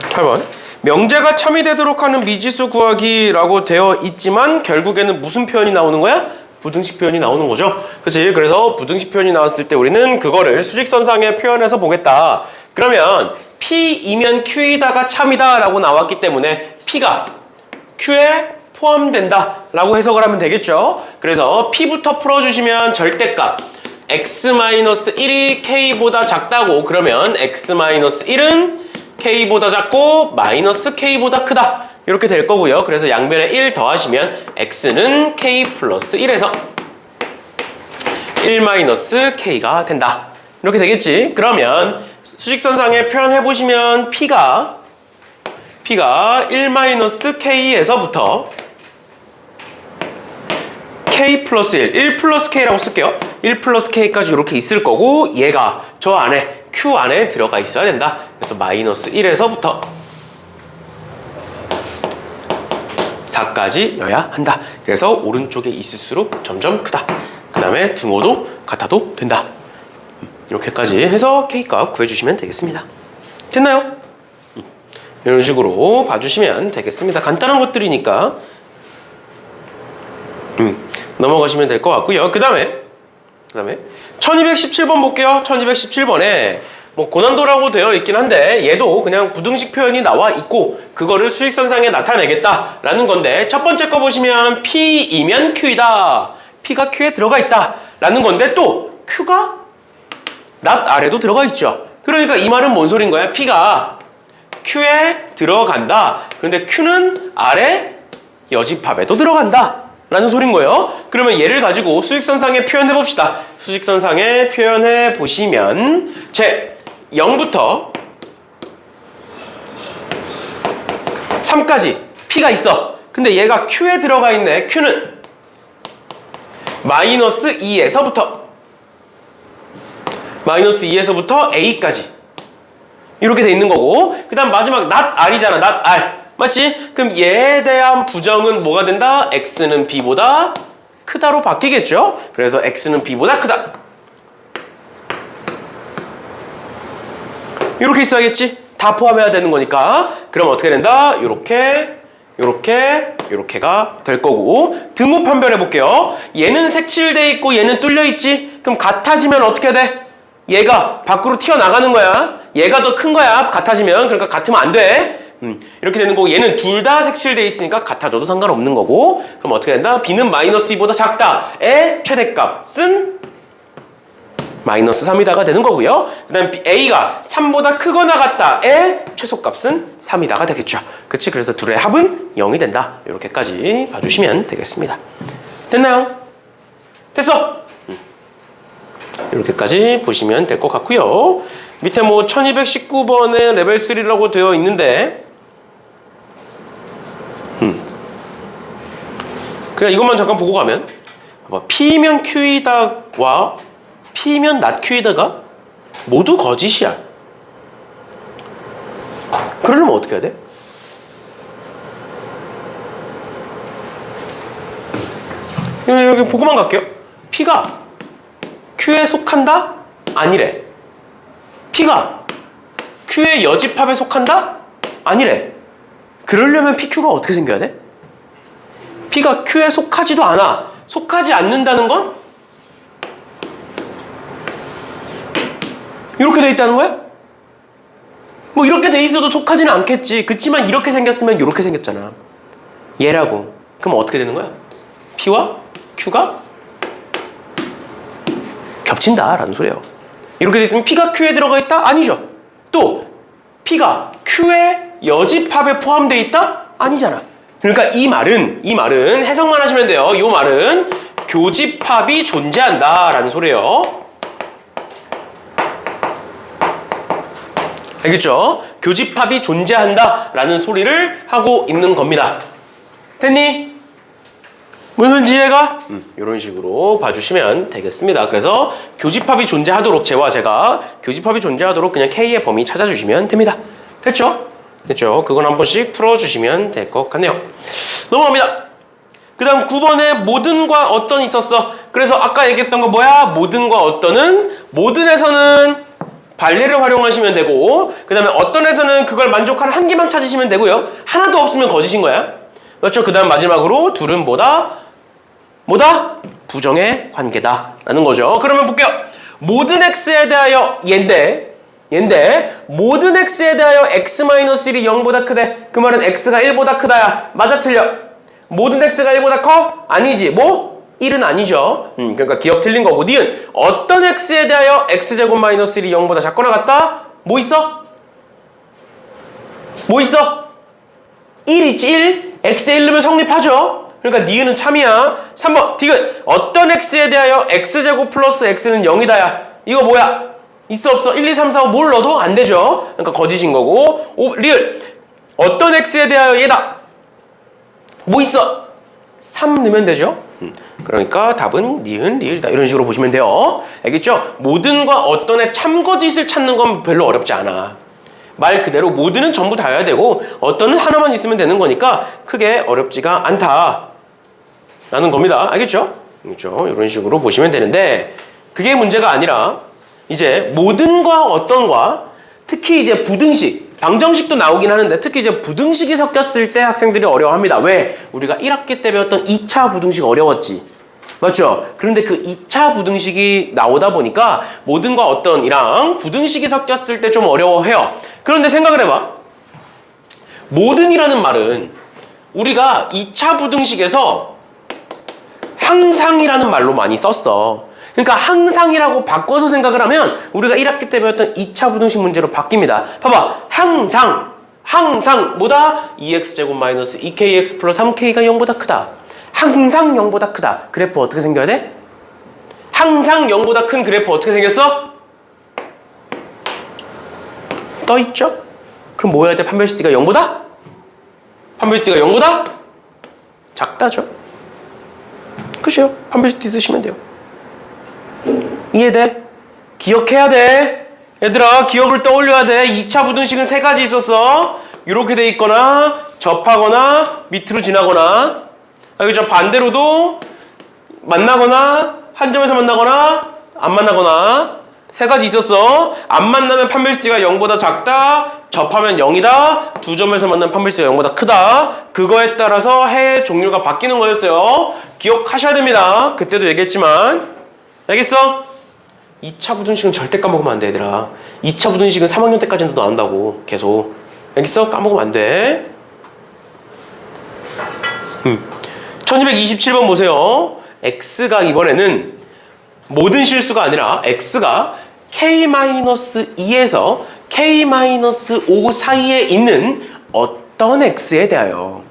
8번. 명제가 참이되도록 하는 미지수 구하기라고 되어 있지만 결국에는 무슨 표현이 나오는 거야? 부등식 표현이 나오는 거죠. 그치? 그래서 부등식 표현이 나왔을 때 우리는 그거를 수직선상에 표현해서 보겠다. 그러면 P이면 Q이다가 참이다 라고 나왔기 때문에 P가 Q에 포함된다 라고 해석을 하면 되겠죠. 그래서 P부터 풀어주시면 절대값 X-1이 K보다 작다고, 그러면 X-1은 K보다 작고 마이너스 K보다 크다 이렇게 될 거고요. 그래서 양변에 1 더하시면 X는 K 플러스 1에서 1 마이너스 K가 된다. 이렇게 되겠지. 그러면 수직선상에 표현해보시면 P가 1 마이너스 K에서부터 K 플러스 1 플러스 K라고 쓸게요. 1 플러스 K까지 이렇게 있을 거고, 얘가 저 안에 Q 안에 들어가 있어야 된다. 그래서 마이너스 1에서부터 4까지여야 한다. 그래서 오른쪽에 있을수록 점점 크다. 그 다음에 등호도 같아도 된다. 이렇게까지 해서 K값 구해주시면 되겠습니다. 됐나요? 이런 식으로 봐주시면 되겠습니다. 간단한 것들이니까 넘어가시면 될 것 같고요. 그 다음에 1217번 볼게요. 1217번에 뭐 고난도라고 되어 있긴 한데 얘도 그냥 부등식 표현이 나와 있고 그거를 수직선상에 나타내겠다 라는 건데, 첫 번째 거 보시면 P이면 Q이다. P가 Q에 들어가 있다 라는 건데, 또 Q가 not 아래도 들어가 있죠. 그러니까 이 말은 뭔 소린 거야? P가 Q에 들어간다. 그런데 Q는 아래 여집합에도 들어간다 라는 소린 거예요. 그러면 얘를 가지고 수직선상에 표현해 봅시다. 수직선상에 표현해 보시면 제 0부터 3까지 P가 있어. 근데 얘가 Q에 들어가 있네. Q는 마이너스 2에서부터 A까지 이렇게 돼 있는 거고, 그 다음 마지막 not R이잖아. not R. 맞지? 그럼 얘에 대한 부정은 뭐가 된다? X는 B보다 크다로 바뀌겠죠? 그래서 X는 B보다 크다. 이렇게 있어야겠지? 다 포함해야 되는 거니까. 그럼 어떻게 된다? 요렇게가 될 거고, 등호 판별해 볼게요. 얘는 색칠돼 있고 얘는 뚫려 있지? 그럼 같아지면 어떻게 돼? 얘가 밖으로 튀어나가는 거야. 얘가 더 큰 거야. 같아지면. 그러니까 같으면 안 돼. 이렇게 되는 거고, 얘는 둘 다 색칠돼 있으니까 같아져도 상관없는 거고. 그럼 어떻게 된다? B는 마이너스 2보다 작다의 최대값은 마이너스 3이다가 되는 거고요. 그 다음 A가 3보다 크거나 같다의 최소값은 3이다가 되겠죠. 그치? 그래서 둘의 합은 0이 된다. 이렇게까지 봐주시면 되겠습니다. 됐나요? 됐어? 이렇게까지 보시면 될 것 같고요. 밑에 뭐 1219번에 레벨 3라고 되어 있는데 그냥 이것만 잠깐 보고 가면 봐봐. P면 Q이다와 P면 not Q이다가 모두 거짓이야. 그러려면 어떻게 해야 돼? 여기 보고만 갈게요. P가 Q에 속한다? 아니래. P가 Q의 여집합에 속한다? 아니래. 그러려면 PQ가 어떻게 생겨야 돼? P가 Q에 속하지도 않아. 속하지 않는다는 건 이렇게 돼 있다는 거야? 뭐 이렇게 돼 있어도 속하지는 않겠지. 그치만 이렇게 생겼으면 이렇게 생겼잖아. 얘라고. 그럼 어떻게 되는 거야? P와 Q가 겹친다라는 소리예요. 이렇게 돼 있으면 P가 Q에 들어가 있다? 아니죠. 또 P가 Q의 여집합에 포함되어 있다? 아니잖아. 그러니까 이 말은 해석만 하시면 돼요. 이 말은 교집합이 존재한다라는 소리예요. 알겠죠? 교집합이 존재한다라는 소리를 하고 있는 겁니다. 됐니? 무슨 지혜가? 이런 식으로 봐주시면 되겠습니다. 그래서 교집합이 존재하도록 제가 교집합이 존재하도록 그냥 K의 범위 찾아주시면 됩니다. 됐죠? 됐죠? 그건 한 번씩 풀어주시면 될 것 같네요. 넘어갑니다. 그 다음 9번에 모든과 어떤 있었어. 그래서 아까 얘기했던 거 뭐야? 모든과 어떤은 모든에서는 발레를 활용하시면 되고 그 다음에 어떤에서는 그걸 만족하는 한 개만 찾으시면 되고요. 하나도 없으면 거짓인 거야. 그렇죠? 그 다음 마지막으로 둘은 뭐다? 부정의 관계다 라는 거죠. 그러면 볼게요. 모든 x에 대하여 얘인데 모든 x에 대하여 x-1이 0보다 크대. 그 말은 x가 1보다 크다야. 맞아 틀려? 모든 x가 1보다 커? 아니지. 뭐? 1은 아니죠. 그러니까 기억 틀린 거고. 니은 어떤 x에 대하여 x제곱 마이너스 1이 0보다 작거나 같다? 뭐 있어? 1 있지. 1. x에 1 넣으면 성립하죠. 그러니까 니은은 참이야. 3번 디귿 어떤 x에 대하여 x제곱 플러스 x는 0이다야. 이거 뭐야? 있어 없어? 1, 2, 3, 4, 5 뭘 넣어도 안 되죠. 그러니까 거짓인 거고. 리을 어떤 x에 대하여 얘다. 뭐 있어? 3 넣으면 되죠. 그러니까 답은 니은, 리을이다. 이런 식으로 보시면 돼요. 알겠죠? 모든과 어떤의 참거짓을 찾는 건 별로 어렵지 않아. 말 그대로 모든은 전부 다여야 되고 어떤은 하나만 있으면 되는 거니까 크게 어렵지가 않다 라는 겁니다. 알겠죠? 그렇죠? 이런 식으로 보시면 되는데 그게 문제가 아니라 이제 모든과 어떤과 특히 이제 부등식, 방정식도 나오긴 하는데 특히 이제 부등식이 섞였을 때 학생들이 어려워합니다. 왜? 우리가 1학기 때 배웠던 2차 부등식 어려웠지. 맞죠? 그런데 그 2차 부등식이 나오다 보니까 모든과 어떤이랑 부등식이 섞였을 때 좀 어려워해요. 그런데 생각을 해봐. 모든이라는 말은 우리가 2차 부등식에서 항상이라는 말로 많이 썼어. 그러니까 항상이라고 바꿔서 생각을 하면 우리가 1학기 때 배웠던 2차 부등식 문제로 바뀝니다. 봐봐. 항상 뭐다? 2x제곱 마이너스 2kx 플러스 3k가 0보다 크다. 항상 0보다 크다. 그래프 어떻게 생겨야 돼? 항상 0보다 큰 그래프 어떻게 생겼어? 떠있죠? 그럼 뭐 해야 돼? 판별시티가 0보다? 판별시티가 0보다? 작다죠? 그죠? 판별시티 쓰시면 돼요. 이해돼? 기억해야 돼. 얘들아 기억을 떠올려야 돼. 2차 부등식은 3가지 있었어. 이렇게 돼 있거나 접하거나 밑으로 지나거나. 알겠죠? 반대로도 만나거나 한 점에서 만나거나 안 만나거나 3가지 있었어. 안 만나면 판별시티가 0보다 작다. 접하면 0이다. 2점에서 만나면 판별시티가 0보다 크다. 그거에 따라서 해의 종류가 바뀌는 거였어요. 기억하셔야 됩니다. 그때도 얘기했지만. 알겠어? 2차 부등식은 절대 까먹으면 안 돼, 얘들아. 2차 부등식은 3학년 때까지도 나온다고. 계속. 알겠어? 까먹으면 안 돼. 1227번 보세요. x가 이번에는 모든 실수가 아니라 x가 k-2에서 k-5 사이에 있는 어떤 x에 대하여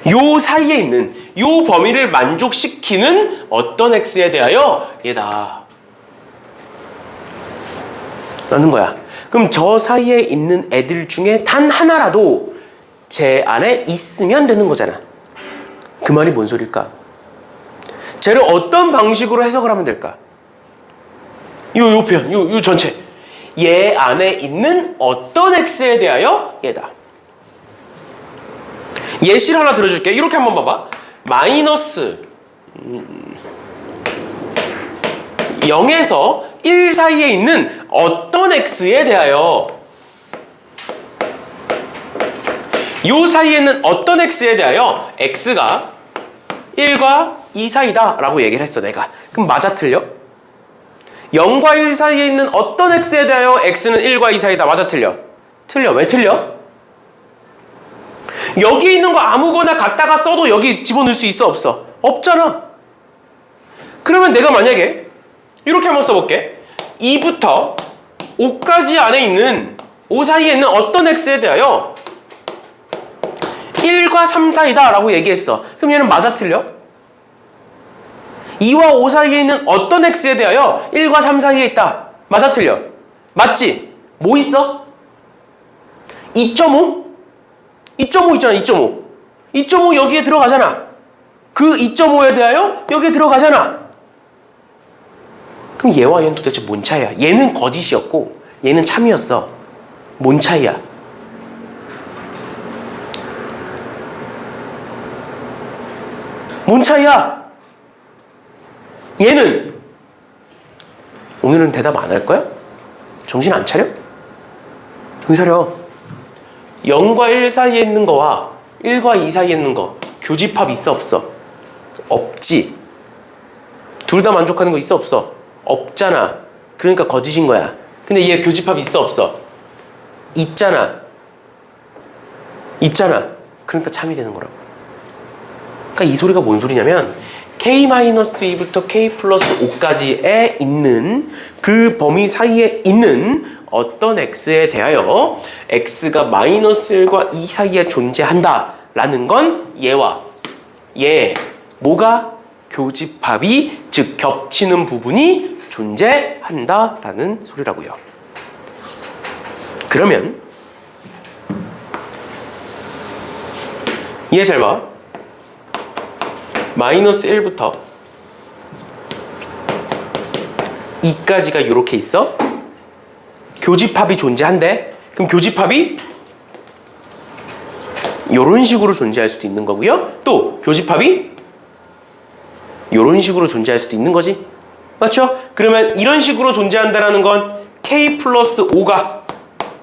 요 사이에 있는 요 범위를 만족시키는 어떤 x에 대하여 얘다 라는 거야. 그럼 저 사이에 있는 애들 중에 단 하나라도 제 안에 있으면 되는 거잖아. 그 말이 뭔 소릴까? 쟤를 어떤 방식으로 해석을 하면 될까? 요 표현, 요 전체. 얘 안에 있는 어떤 x에 대하여 얘다. 예시를 하나 들어줄게. 이렇게 한번 봐봐. 마이너스 0에서 1 사이에 있는 어떤 x에 대하여 요 사이에 있는 어떤 x에 대하여 x가 1과 2 사이다 라고 얘기를 했어 내가. 그럼 맞아 틀려? 0과 1 사이에 있는 어떤 x에 대하여 x는 1과 2 사이다. 맞아 틀려? 틀려. 왜 틀려? 여기 있는 거 아무거나 갖다가 써도 여기 집어넣을 수 있어 없어? 없잖아. 그러면 내가 만약에 이렇게 한번 써볼게. 2부터 5까지 안에 있는 5 사이에 있는 어떤 x에 대하여 1과 3 사이다 라고 얘기했어. 그럼 얘는 맞아 틀려? 2와 5 사이에 있는 어떤 x에 대하여 1과 3 사이에 있다. 맞아 틀려? 맞지? 뭐 있어? 2.5? 2.5 있잖아. 2.5. 2.5 여기에 들어가잖아. 그 2.5에 대하여 여기에 들어가잖아. 그럼 얘와 얘는 도대체 뭔 차이야? 얘는 거짓이었고 얘는 참이었어. 뭔 차이야? 뭔 차이야? 얘는 오늘은 대답 안 할 거야? 정신 안 차려? 정신 차려. 0과 1 사이에 있는 거와 1과 2 사이에 있는 거 교집합 있어 없어? 없지. 둘 다 만족하는 거 있어 없어? 없잖아. 그러니까 거짓인 거야. 근데 얘 교집합 있어 없어? 있잖아. 있잖아. 그러니까 참이 되는 거라고. 그러니까 이 소리가 뭔 소리냐면 K-2부터 K 플러스 5까지에 있는 그 범위 사이에 있는 어떤 x에 대하여 x가 마이너스 1과 2 사이에 존재한다 라는 건 얘와 얘 뭐가 교집합이 즉 겹치는 부분이 존재한다 라는 소리라고요. 그러면 얘 잘 봐. 마이너스 1부터 2까지가 이렇게 있어. 교집합이 존재한대. 그럼 교집합이 이런 식으로 존재할 수도 있는 거고요. 또 교집합이 이런 식으로 존재할 수도 있는 거지. 맞죠? 그러면 이런 식으로 존재한다는 건 K 플러스 5가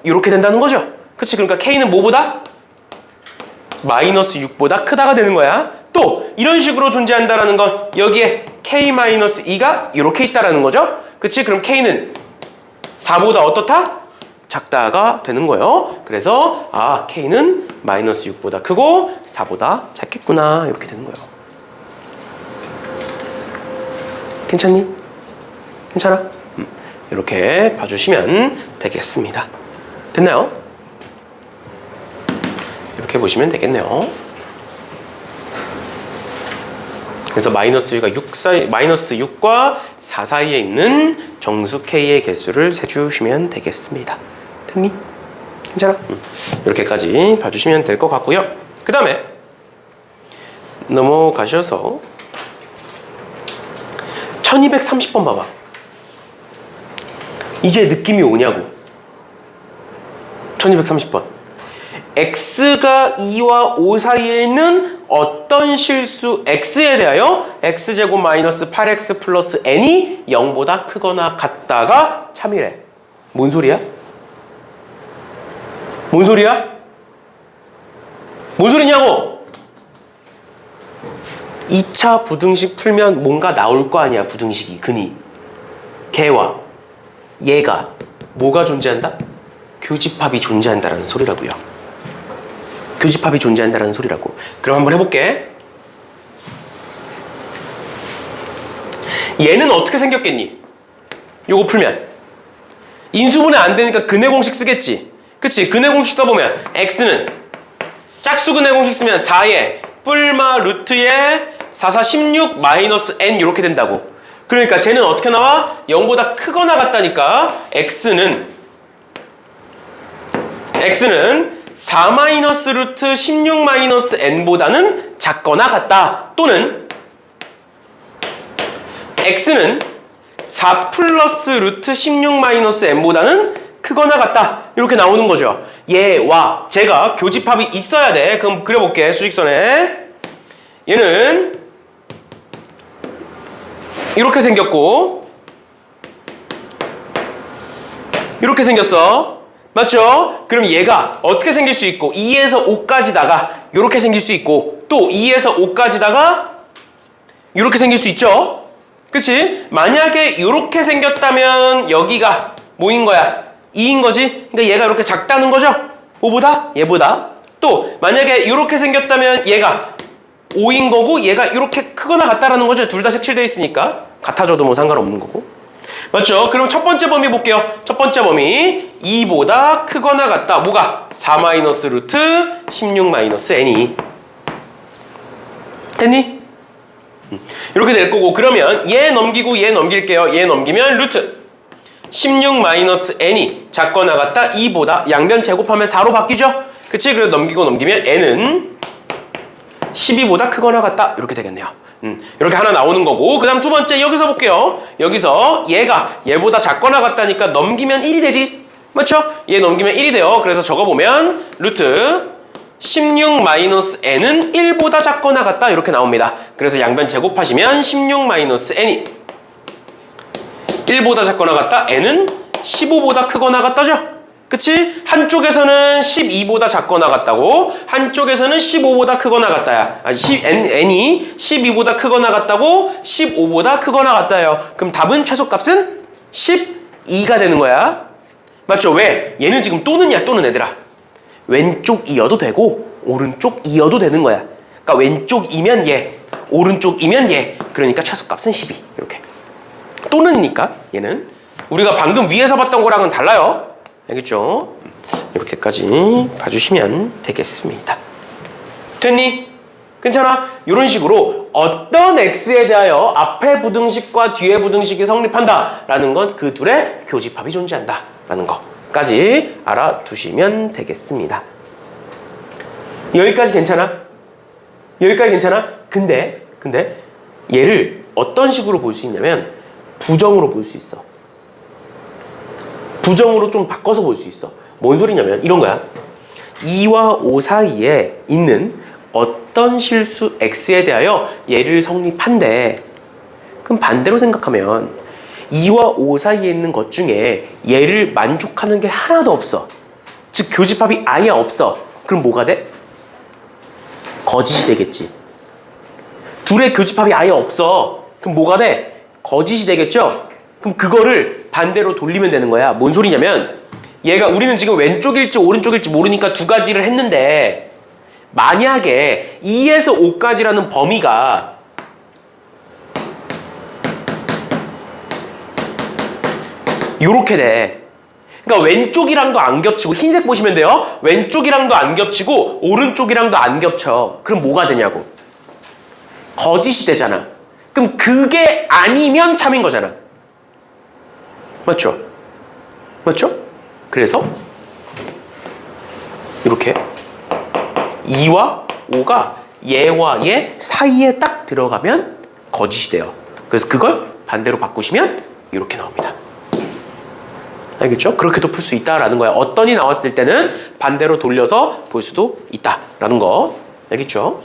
이렇게 된다는 거죠. 그치? 그러니까 K는 뭐보다? 마이너스 6보다 크다가 되는 거야. 또 이런 식으로 존재한다는 건 여기에 K-2가 이렇게 있다라는 거죠. 그치? 그럼 K는 4보다 어떻다? 작다가 되는 거예요. 그래서 아 K는 마이너스 6보다 크고 4보다 작겠구나 이렇게 되는 거예요. 괜찮니? 괜찮아? 이렇게 봐주시면 되겠습니다. 됐나요? 이렇게 보시면 되겠네요. 그래서 마이너스 6과 4 사이에 있는 정수 K의 개수를 세주시면 되겠습니다. 됐니? 괜찮아? 이렇게까지 봐주시면 될 것 같고요. 그 다음에 넘어가셔서 1230번 봐봐. 이제 느낌이 오냐고. 1230번. x가 2와 5 사이에 있는 어떤 실수 x에 대하여 x제곱 마이너스 8x 플러스 n이 0보다 크거나 같다가 참이래. 뭔 소리야? 뭔 소리야? 뭔 소리냐고? 2차 부등식 풀면 뭔가 나올 거 아니야. 부등식이 근이 걔와 얘가 뭐가 존재한다? 교집합이 존재한다라는 소리라고요. 교집합이 존재한다는 소리라고. 그럼 한번 해볼게. 얘는 어떻게 생겼겠니? 요거 풀면 인수분해 안 되니까 근해 공식 쓰겠지. 그치? 근해 공식 써보면 x는 짝수 근해 공식 쓰면 4에 뿔마 루트에 4, 4, 16 마이너스 n 이렇게 된다고. 그러니까 쟤는 어떻게 나와? 0보다 크거나 같다니까 x는 4 마이너스 루트 16 마이너스 n보다는 작거나 같다. 또는 x는 4 플러스 루트 16 마이너스 n보다는 크거나 같다. 이렇게 나오는 거죠. 얘와 제가 교집합이 있어야 돼. 그럼 그려볼게. 수직선에 얘는 이렇게 생겼고 이렇게 생겼어. 맞죠? 그럼 얘가 어떻게 생길 수 있고 2에서 5까지다가 이렇게 생길 수 있고 또 2에서 5까지다가 이렇게 생길 수 있죠? 그치? 만약에 이렇게 생겼다면 여기가 뭐인 거야? 2인 거지? 그러니까 얘가 이렇게 작다는 거죠? 5보다? 얘보다. 또 만약에 이렇게 생겼다면 얘가 5인 거고 얘가 이렇게 크거나 같다라는 거죠. 둘 다 색칠되어 있으니까 같아져도 뭐 상관없는 거고. 맞죠? 그럼 첫 번째 범위 볼게요. 첫 번째 범위 2보다 크거나 같다. 뭐가? 4 마이너스 루트 16 마이너스 n이 됐니? 이렇게 될 거고 그러면 얘 넘기고 얘 넘길게요. 얘 넘기면 루트 16 마이너스 n이 작거나 같다 2보다 양변 제곱하면 4로 바뀌죠? 그치? 그래서 넘기고 넘기면 n은 12보다 크거나 같다 이렇게 되겠네요. 이렇게 하나 나오는 거고 그 다음 두 번째 여기서 볼게요. 여기서 얘가 얘보다 작거나 같다니까 넘기면 1이 되지. 맞죠? 얘 넘기면 1이 돼요. 그래서 적어보면 루트 16 마이너스 n은 1보다 작거나 같다 이렇게 나옵니다. 그래서 양변 제곱하시면 16 마이너스 n이 1보다 작거나 같다 n은 15보다 크거나 같다죠? 그치? 한쪽에서는 12보다 작거나 같다고 한쪽에서는 15보다 크거나 같다야. n이 12보다 크거나 같다고 15보다 크거나 같다요. 그럼 답은 최소값은 12가 되는 거야. 맞죠? 왜? 얘는 지금 또는이야 또는 얘들아. 왼쪽이어도 되고 오른쪽이어도 되는 거야. 그러니까 왼쪽이면 얘 오른쪽이면 얘 그러니까 최소값은 12 이렇게. 또는이니까 얘는 우리가 방금 위에서 봤던 거랑은 달라요. 알겠죠? 이렇게까지 봐주시면 되겠습니다. 됐니? 괜찮아? 이런 식으로 어떤 x에 대하여 앞에 부등식과 뒤에 부등식이 성립한다 라는 건 그 둘의 교집합이 존재한다 라는 거까지 알아두시면 되겠습니다. 여기까지 괜찮아? 여기까지 괜찮아? 근데 얘를 어떤 식으로 볼 수 있냐면 부정으로 볼 수 있어. 부정으로 좀 바꿔서 볼 수 있어. 뭔 소리냐면 이런 거야. 2와 5 사이에 있는 어떤 실수 x에 대하여 얘를 성립한대. 그럼 반대로 생각하면 2와 5 사이에 있는 것 중에 얘를 만족하는 게 하나도 없어. 즉 교집합이 아예 없어. 그럼 뭐가 돼? 거짓이 되겠지. 둘의 교집합이 아예 없어. 그럼 뭐가 돼? 거짓이 되겠죠? 그럼 그거를 반대로 돌리면 되는 거야. 뭔 소리냐면 얘가 우리는 지금 왼쪽일지 오른쪽일지 모르니까 두 가지를 했는데 만약에 2에서 5까지라는 범위가 요렇게 돼. 그러니까 왼쪽이랑도 안 겹치고 흰색 보시면 돼요. 왼쪽이랑도 안 겹치고 오른쪽이랑도 안 겹쳐. 그럼 뭐가 되냐고. 거짓이 되잖아. 그럼 그게 아니면 참인 거잖아. 맞죠? 맞죠? 그래서 이렇게 2와 5가 얘와 얘 사이에 딱 들어가면 거짓이 돼요. 그래서 그걸 반대로 바꾸시면 이렇게 나옵니다. 알겠죠? 그렇게도 풀 수 있다라는 거야. 어떤이 나왔을 때는 반대로 돌려서 볼 수도 있다라는 거. 알겠죠?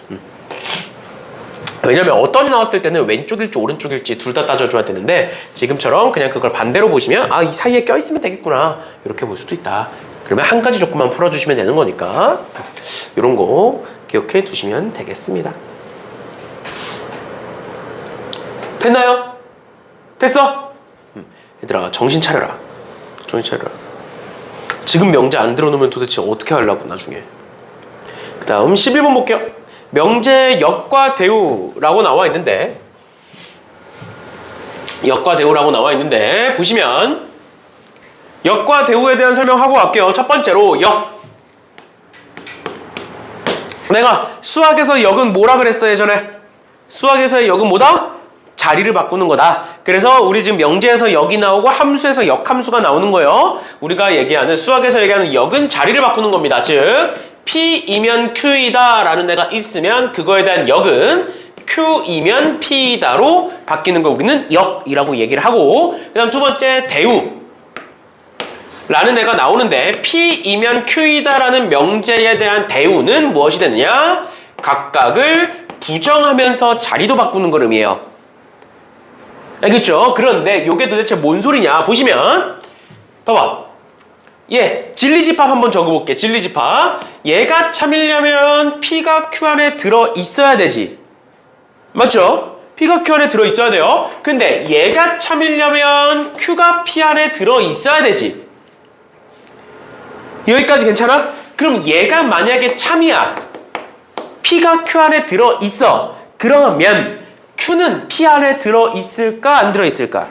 왜냐면 어떤이 나왔을 때는 왼쪽일지 오른쪽일지 둘 다 따져줘야 되는데 지금처럼 그냥 그걸 반대로 보시면 아, 이 사이에 껴있으면 되겠구나 이렇게 볼 수도 있다. 그러면 한 가지 조건만 풀어주시면 되는 거니까 이런 거 기억해 두시면 되겠습니다. 됐나요? 됐어? 얘들아 정신 차려라. 정신 차려라. 지금 명제 안 들어놓으면 도대체 어떻게 하려고 나중에. 그 다음 11번 볼게요. 명제 역과 대우라고 나와 있는데 보시면 역과 대우에 대한 설명하고 갈게요. 첫 번째로 역. 내가 수학에서 역은 뭐라 그랬어 예전에? 수학에서의 역은 뭐다? 자리를 바꾸는 거다. 그래서 우리 지금 명제에서 역이 나오고 함수에서 역함수가 나오는 거예요. 우리가 얘기하는 수학에서 얘기하는 역은 자리를 바꾸는 겁니다. 즉 P이면 Q이다 라는 애가 있으면 그거에 대한 역은 Q이면 P다로 바뀌는 걸 우리는 역이라고 얘기를 하고, 그 다음 두 번째 대우 라는 애가 나오는데 P이면 Q이다 라는 명제에 대한 대우는 무엇이 되느냐? 각각을 부정하면서 자리도 바꾸는 걸 의미해요. 알겠죠? 그런데 이게 도대체 뭔 소리냐? 보시면 봐봐. 진리집합 한번 적어볼게. 진리집합. 얘가 참이려면 P가 Q 안에 들어 있어야 되지. 맞죠? P가 Q 안에 들어 있어야 돼요. 근데 얘가 참이려면 Q가 P 안에 들어 있어야 되지. 여기까지 괜찮아? 그럼 얘가 만약에 참이야. P가 Q 안에 들어 있어. 그러면 Q는 P 안에 들어 있을까? 안 들어 있을까?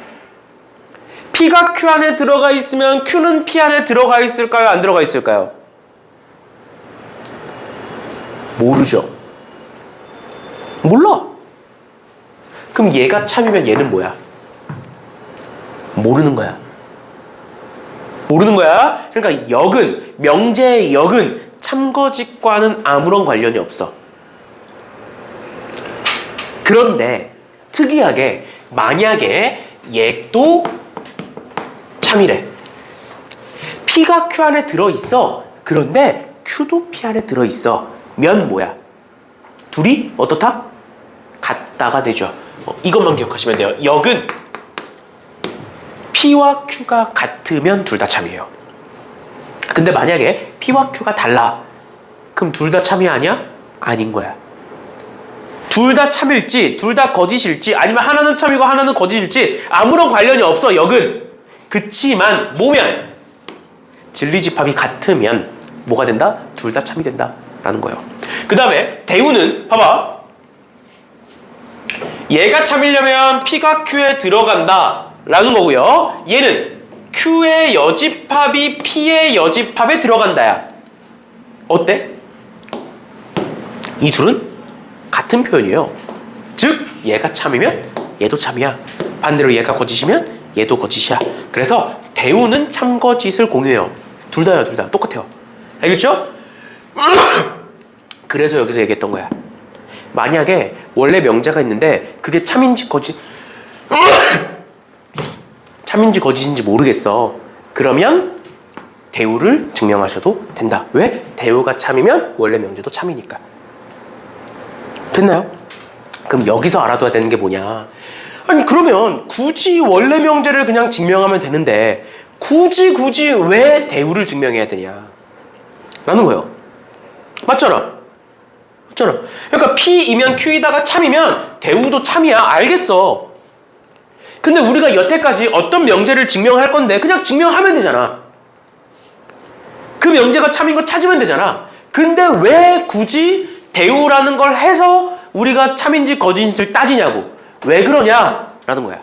P가 Q 안에 들어가 있으면 Q는 P 안에 들어가 있을까요? 안 들어가 있을까요? 모르죠. 몰라. 그럼 얘가 참이면 얘는 뭐야? 모르는 거야. 모르는 거야. 그러니까 역은, 명제의 역은 참거짓과는 아무런 관련이 없어. 그런데 특이하게 만약에 얘도 참이래. P가 Q 안에 들어있어. 그런데 Q도 P 안에 들어있어. 면 뭐야? 둘이 어떻다? 같다가 되죠. 이것만 기억하시면 돼요. 역은 P와 Q가 같으면 둘 다 참이에요. 근데 만약에 P와 Q가 달라. 그럼 둘 다 참이 아니야? 아닌 거야. 둘 다 참일지, 둘 다 거짓일지, 아니면 하나는 참이고 하나는 거짓일지 아무런 관련이 없어, 역은. 그치만 뭐면 진리집합이 같으면 뭐가 된다? 둘 다 참이 된다 라는 거예요. 그 다음에 대우는 봐봐. 얘가 참이려면 P가 Q에 들어간다 라는 거고요. 얘는 Q의 여집합이 P의 여집합에 들어간다야. 어때? 이 둘은 같은 표현이에요. 즉 얘가 참이면 얘도 참이야. 반대로 얘가 거짓이면 얘도 거짓이야. 그래서 대우는 참거짓을 공유해요. 둘 다요. 둘 다 똑같아요. 알겠죠? 그래서 여기서 얘기했던 거야. 만약에 원래 명제가 있는데 그게 참인지 거짓 참인지 거짓인지 모르겠어. 그러면 대우를 증명하셔도 된다. 왜? 대우가 참이면 원래 명제도 참이니까. 됐나요? 그럼 여기서 알아둬야 되는 게 뭐냐? 아니 그러면 굳이 원래 명제를 그냥 증명하면 되는데 굳이 왜 대우를 증명해야 되냐? 라는 거예요. 맞잖아. 그러니까 P이면 Q이다가 참이면 대우도 참이야. 알겠어. 근데 우리가 여태까지 어떤 명제를 증명할 건데 그냥 증명하면 되잖아. 그 명제가 참인 걸 찾으면 되잖아. 근데 왜 굳이 대우라는 걸 해서 우리가 참인지 거짓인지를 따지냐고. 왜 그러냐? 라는 거야.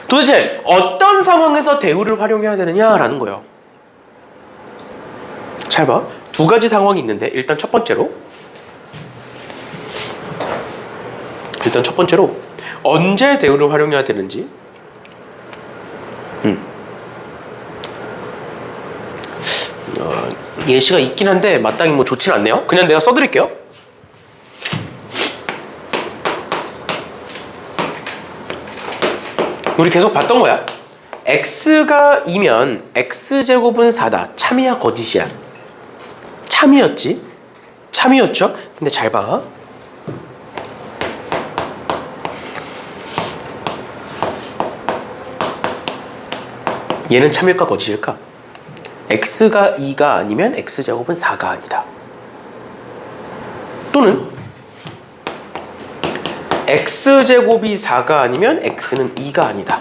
도대체 어떤 상황에서 대우를 활용해야 되느냐라는 거예요. 잘 봐. 두 가지 상황이 있는데 일단 첫 번째로 언제 대우를 활용해야 되는지 예시가 있긴 한데 마땅히 뭐 좋진 않네요. 그냥 내가 써드릴게요. 우리 계속 봤던 거야. x가 2면 x제곱은 4다. 참이야 거짓이야? 참이었죠? 근데 잘 봐. 얘는 참일까 거짓일까? x가 2가 아니면 x제곱은 4가 아니다. 또는 x제곱이 4가 아니면 x는 2가 아니다.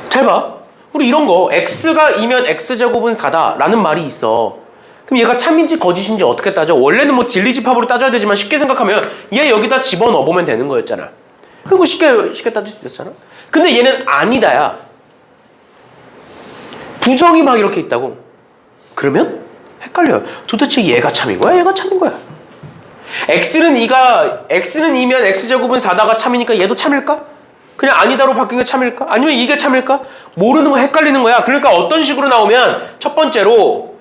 잘 봐. 우리 이런 거 x가 2면 x제곱은 4다 라는 말이 있어. 그럼 얘가 참인지 거짓인지 어떻게 따져? 원래는 뭐 진리집합으로 따져야 되지만 쉽게 생각하면 얘 여기다 집어넣어보면 되는 거였잖아. 그리고 쉽게 따질 수 있었잖아. 근데 얘는 아니다야. 부정이 막 이렇게 있다고. 그러면 헷갈려요. 도대체 얘가 참인 거야? 얘가 참인 거야? x는 2면 x제곱은 4다가 참이니까 얘도 참일까? 그냥 아니다로 바뀐 게 참일까? 아니면 이게 참일까? 모르는 거 헷갈리는 거야. 그러니까 어떤 식으로 나오면 첫 번째로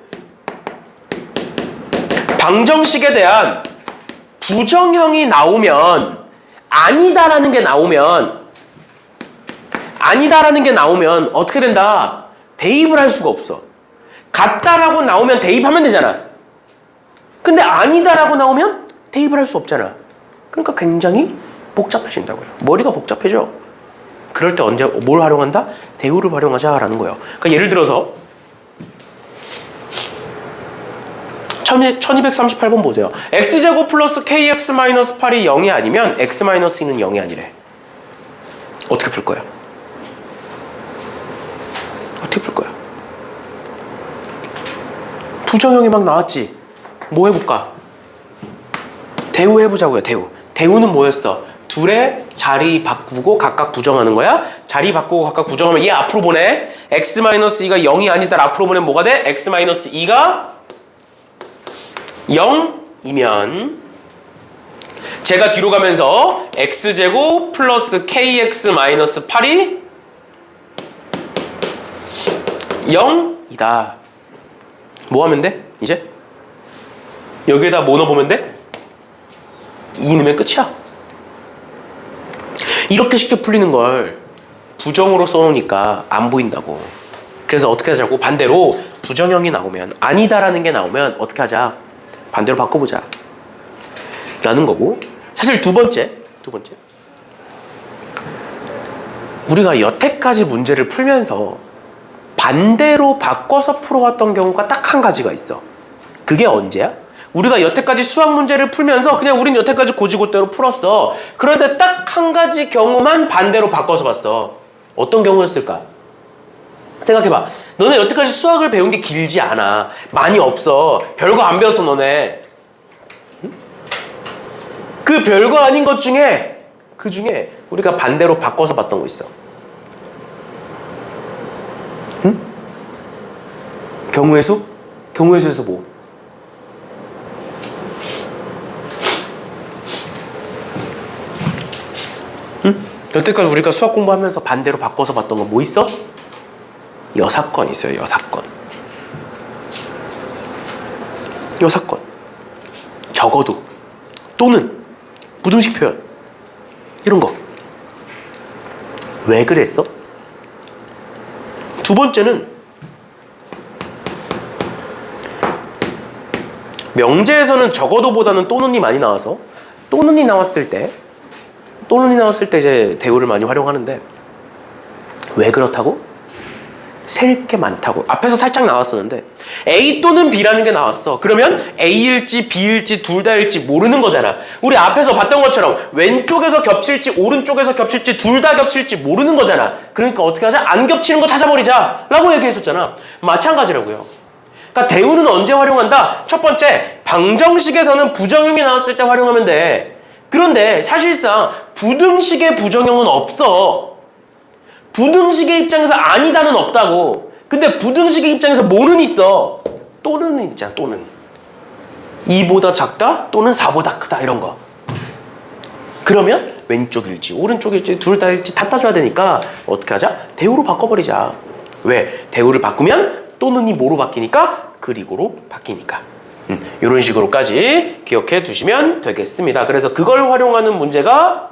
방정식에 대한 부정형이 나오면 아니다라는 게 나오면 어떻게 된다? 대입을 할 수가 없어. 같다라고 나오면 대입하면 되잖아. 근데 아니다라고 나오면 대입을 할 수 없잖아. 그러니까 굉장히 복잡해진다고요. 머리가 복잡해져. 그럴 때 언제 뭘 활용한다? 대우를 활용하자라는 거예요. 그러니까 예를 들어서 1238번 보세요. x제곱 플러스 kx 마이너스 8이 0이 아니면 x 마이너스 2는 0이 아니래. 어떻게 풀 거야? 어떻게 풀 거야? 부정형이 막 나왔지? 뭐 해볼까? 대우 해보자고요. 대우는 뭐였어? 둘의 자리 바꾸고 각각 부정하는 거야. 자리 바꾸고 각각 부정하면 얘 앞으로 보내. x-2가 0이 아니다. 앞으로 보내면 뭐가 돼? x-2가 0이면 제가 뒤로 가면서 x제곱 플러스 kx 마이너스 8이 0이다. 뭐 하면 돼? 이제? 여기에다 뭐 넣어보면 돼? 2 넣으면 끝이야. 이렇게 쉽게 풀리는 걸 부정으로 써놓으니까 안 보인다고. 그래서 어떻게 하자고? 반대로 부정형이 나오면, 아니다라는 게 나오면 어떻게 하자? 반대로 바꿔보자 라는 거고. 사실 두 번째 우리가 여태까지 문제를 풀면서 반대로 바꿔서 풀어왔던 경우가 딱 한 가지가 있어. 그게 언제야? 우리가 여태까지 수학 문제를 풀면서 그냥 우린 여태까지 고지고대로 풀었어. 그런데 딱 한 가지 경우만 반대로 바꿔서 봤어. 어떤 경우였을까? 생각해봐. 너네 여태까지 수학을 배운 게 길지 않아. 많이 없어. 별거 안 배웠어 너네. 응? 그 별거 아닌 것 중에 그 중에 우리가 반대로 바꿔서 봤던 거 있어. 응? 경우의 수? 경우의 수에서 뭐? 응? 여태까지 우리가 수학 공부하면서 반대로 바꿔서 봤던 거 뭐 있어? 여사건 있어요. 여사건. 적어도. 또는 부등식 표현. 이런 거. 왜 그랬어? 두 번째는 명제에서는 적어도보다는 또는이 많이 나와서 또는이 나왔을 때 이제 대우를 많이 활용하는데 왜 그렇다고? 셀 게 많다고. 앞에서 살짝 나왔었는데 A 또는 B라는 게 나왔어. 그러면 A일지 B일지 둘 다일지 모르는 거잖아. 우리 앞에서 봤던 것처럼 왼쪽에서 겹칠지 오른쪽에서 겹칠지 둘 다 겹칠지 모르는 거잖아. 그러니까 어떻게 하자? 안 겹치는 거 찾아버리자 라고 얘기했었잖아. 마찬가지라고요. 그러니까 대우는 언제 활용한다? 첫 번째, 방정식에서는 부정형이 나왔을 때 활용하면 돼. 그런데 사실상 부등식의 부정형은 없어. 부등식의 입장에서 아니다는 없다고. 근데 부등식의 입장에서 뭐는 있어? 또는 있잖아. 또는 2보다 작다 또는 4보다 크다 이런 거. 그러면 왼쪽일지 오른쪽일지 둘 다일지 다 따줘야 되니까 어떻게 하자? 대우로 바꿔버리자. 왜? 대우를 바꾸면 또는이 뭐로 바뀌니까? 그리고로 바뀌니까. 이런 식으로까지 기억해 두시면 되겠습니다. 그래서 그걸 활용하는 문제가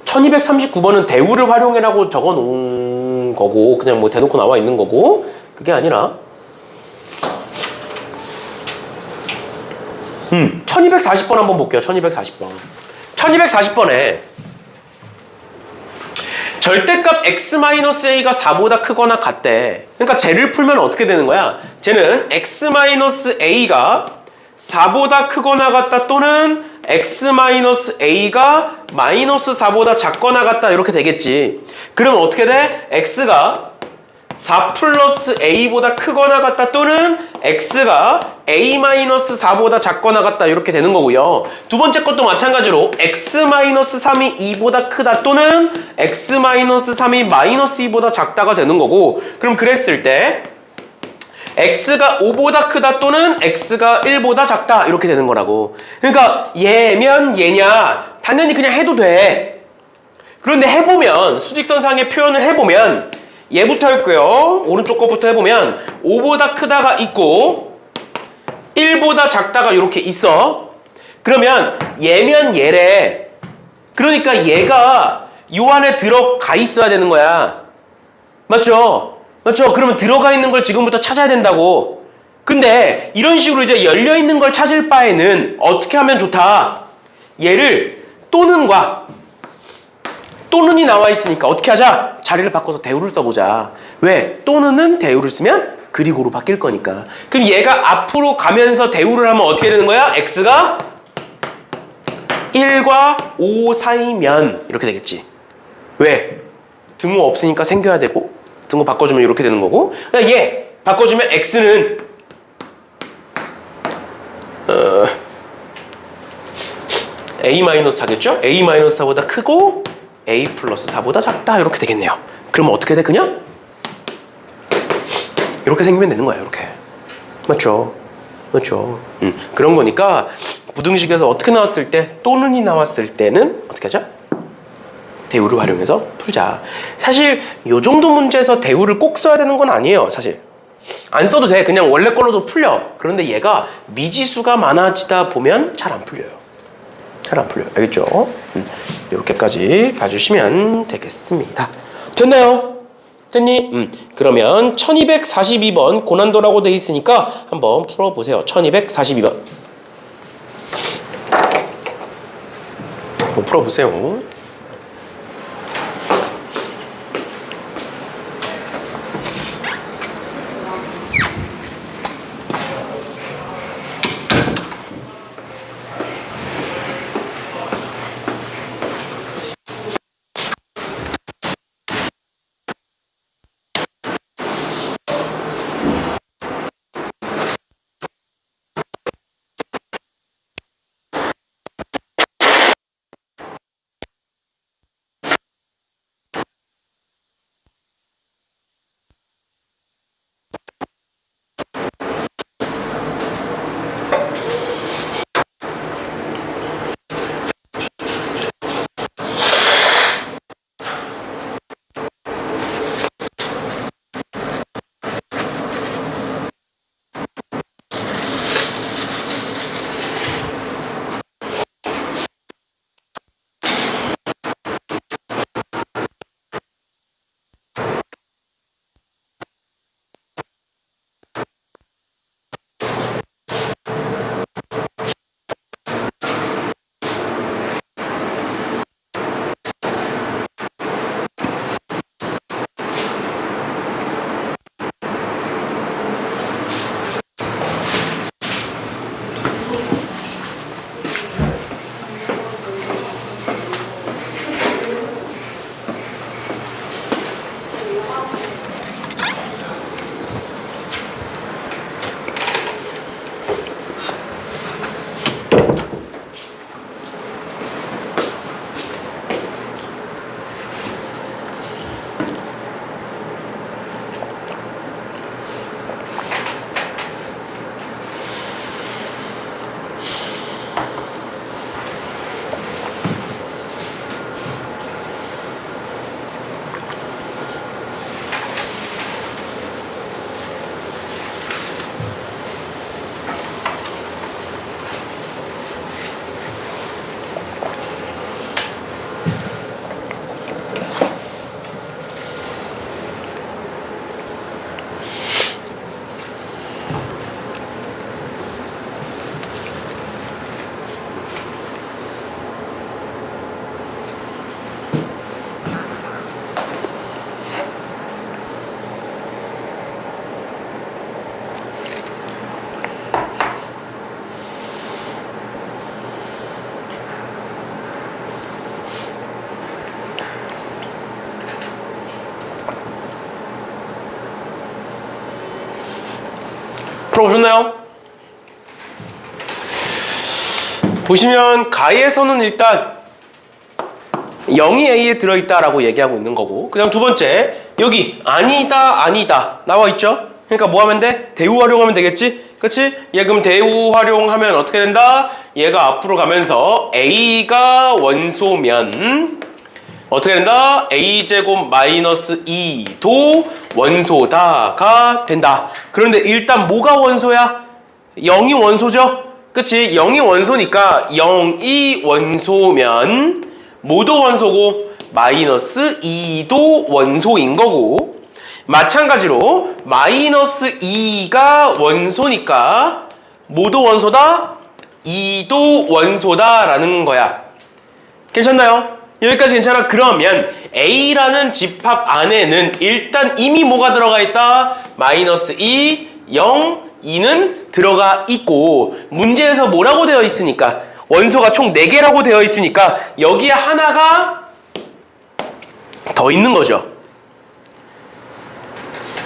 1239번은 대우를 활용해라고 적어 놓은 거고 그냥 뭐 대놓고 나와 있는 거고 그게 아니라 1240번 한번 볼게요. 1240번에 절대값 x-a가 4보다 크거나 같대. 그러니까 쟤를 풀면 어떻게 되는 거야? 쟤는 x-a가 4보다 크거나 같다 또는 x-a가 마이너스 4보다 작거나 같다 이렇게 되겠지. 그러면 어떻게 돼? x가 4 플러스 a보다 크거나 같다 또는 x가 a-4보다 작거나 같다 이렇게 되는 거고요. 두 번째 것도 마찬가지로 x-3이 2보다 크다 또는 x-3이 마이너스 2보다 작다가 되는 거고 그럼 그랬을 때 x가 5보다 크다 또는 x가 1보다 작다 이렇게 되는 거라고. 그러니까 얘면 얘냐 당연히 그냥 해도 돼. 그런데 해보면 수직선상의 표현을 해보면 얘부터 할게요. 오른쪽 거부터 해보면 5보다 크다가 있고 1보다 작다가 이렇게 있어. 그러면 얘면 얘래. 그러니까 얘가 요 안에 들어가 있어야 되는 거야. 맞죠? 맞죠? 그러면 들어가 있는 걸 지금부터 찾아야 된다고. 근데 이런 식으로 이제 열려 있는 걸 찾을 바에는 어떻게 하면 좋다? 얘를 또는이 나와 있으니까 어떻게 하자? 자리를 바꿔서 대우를 써보자. 왜? 또는은 대우를 쓰면 그리고로 바뀔 거니까. 그럼 얘가 앞으로 가면서 대우를 하면 어떻게 되는 거야? x가 1과 5 사이면 이렇게 되겠지. 왜? 등호 없으니까 생겨야 되고 등호 바꿔주면 이렇게 되는 거고, 그러니까 얘 바꿔주면 x는 a-4겠죠? a-4보다 크고 a 플러스 4보다 작다 이렇게 되겠네요. 그러면 어떻게 돼? 그냥 이렇게 생기면 되는 거야. 이렇게. 맞죠? 맞죠? 그런 거니까 부등식에서 어떻게 나왔을 때 또는이 나왔을 때는 어떻게 하자? 대우를 활용해서 풀자. 사실 요 정도 문제에서 대우를 꼭 써야 되는 건 아니에요. 사실 안 써도 돼. 그냥 원래 걸로도 풀려. 그런데 얘가 미지수가 많아지다 보면 잘 안 풀려요. 잘 안 풀려요. 알겠죠? 이렇게까지 봐주시면 되겠습니다. 됐나요? 됐니? 그러면 1242번 고난도라고 돼 있으니까 한번 풀어보세요. 1242번 한번 풀어보세요. 풀어보셨나요? 보시면 가에서는 일단 0이 A에 들어있다라고 얘기하고 있는 거고, 그 다음 두 번째 여기 아니다 나와 있죠? 그러니까 뭐 하면 돼? 대우 활용하면 되겠지? 그치? 얘 그럼 대우 활용하면 어떻게 된다? 얘가 앞으로 가면서 A가 원소면 어떻게 된다? a제곱 마이너스 2도 원소다가 된다. 그런데 일단 뭐가 원소야? 0이 원소죠? 그치? 0이 원소니까 0이 원소면 뭐도 원소고 마이너스 2도 원소인 거고, 마찬가지로 마이너스 2가 원소니까 뭐도 원소다? 2도 원소다라는 거야. 괜찮나요? 여기까지 괜찮아? 그러면 A라는 집합 안에는 일단 이미 뭐가 들어가 있다? 마이너스 2, 0, 2는 들어가 있고, 문제에서 뭐라고 되어 있으니까? 원소가 총 4개라고 되어 있으니까 여기에 하나가 더 있는 거죠.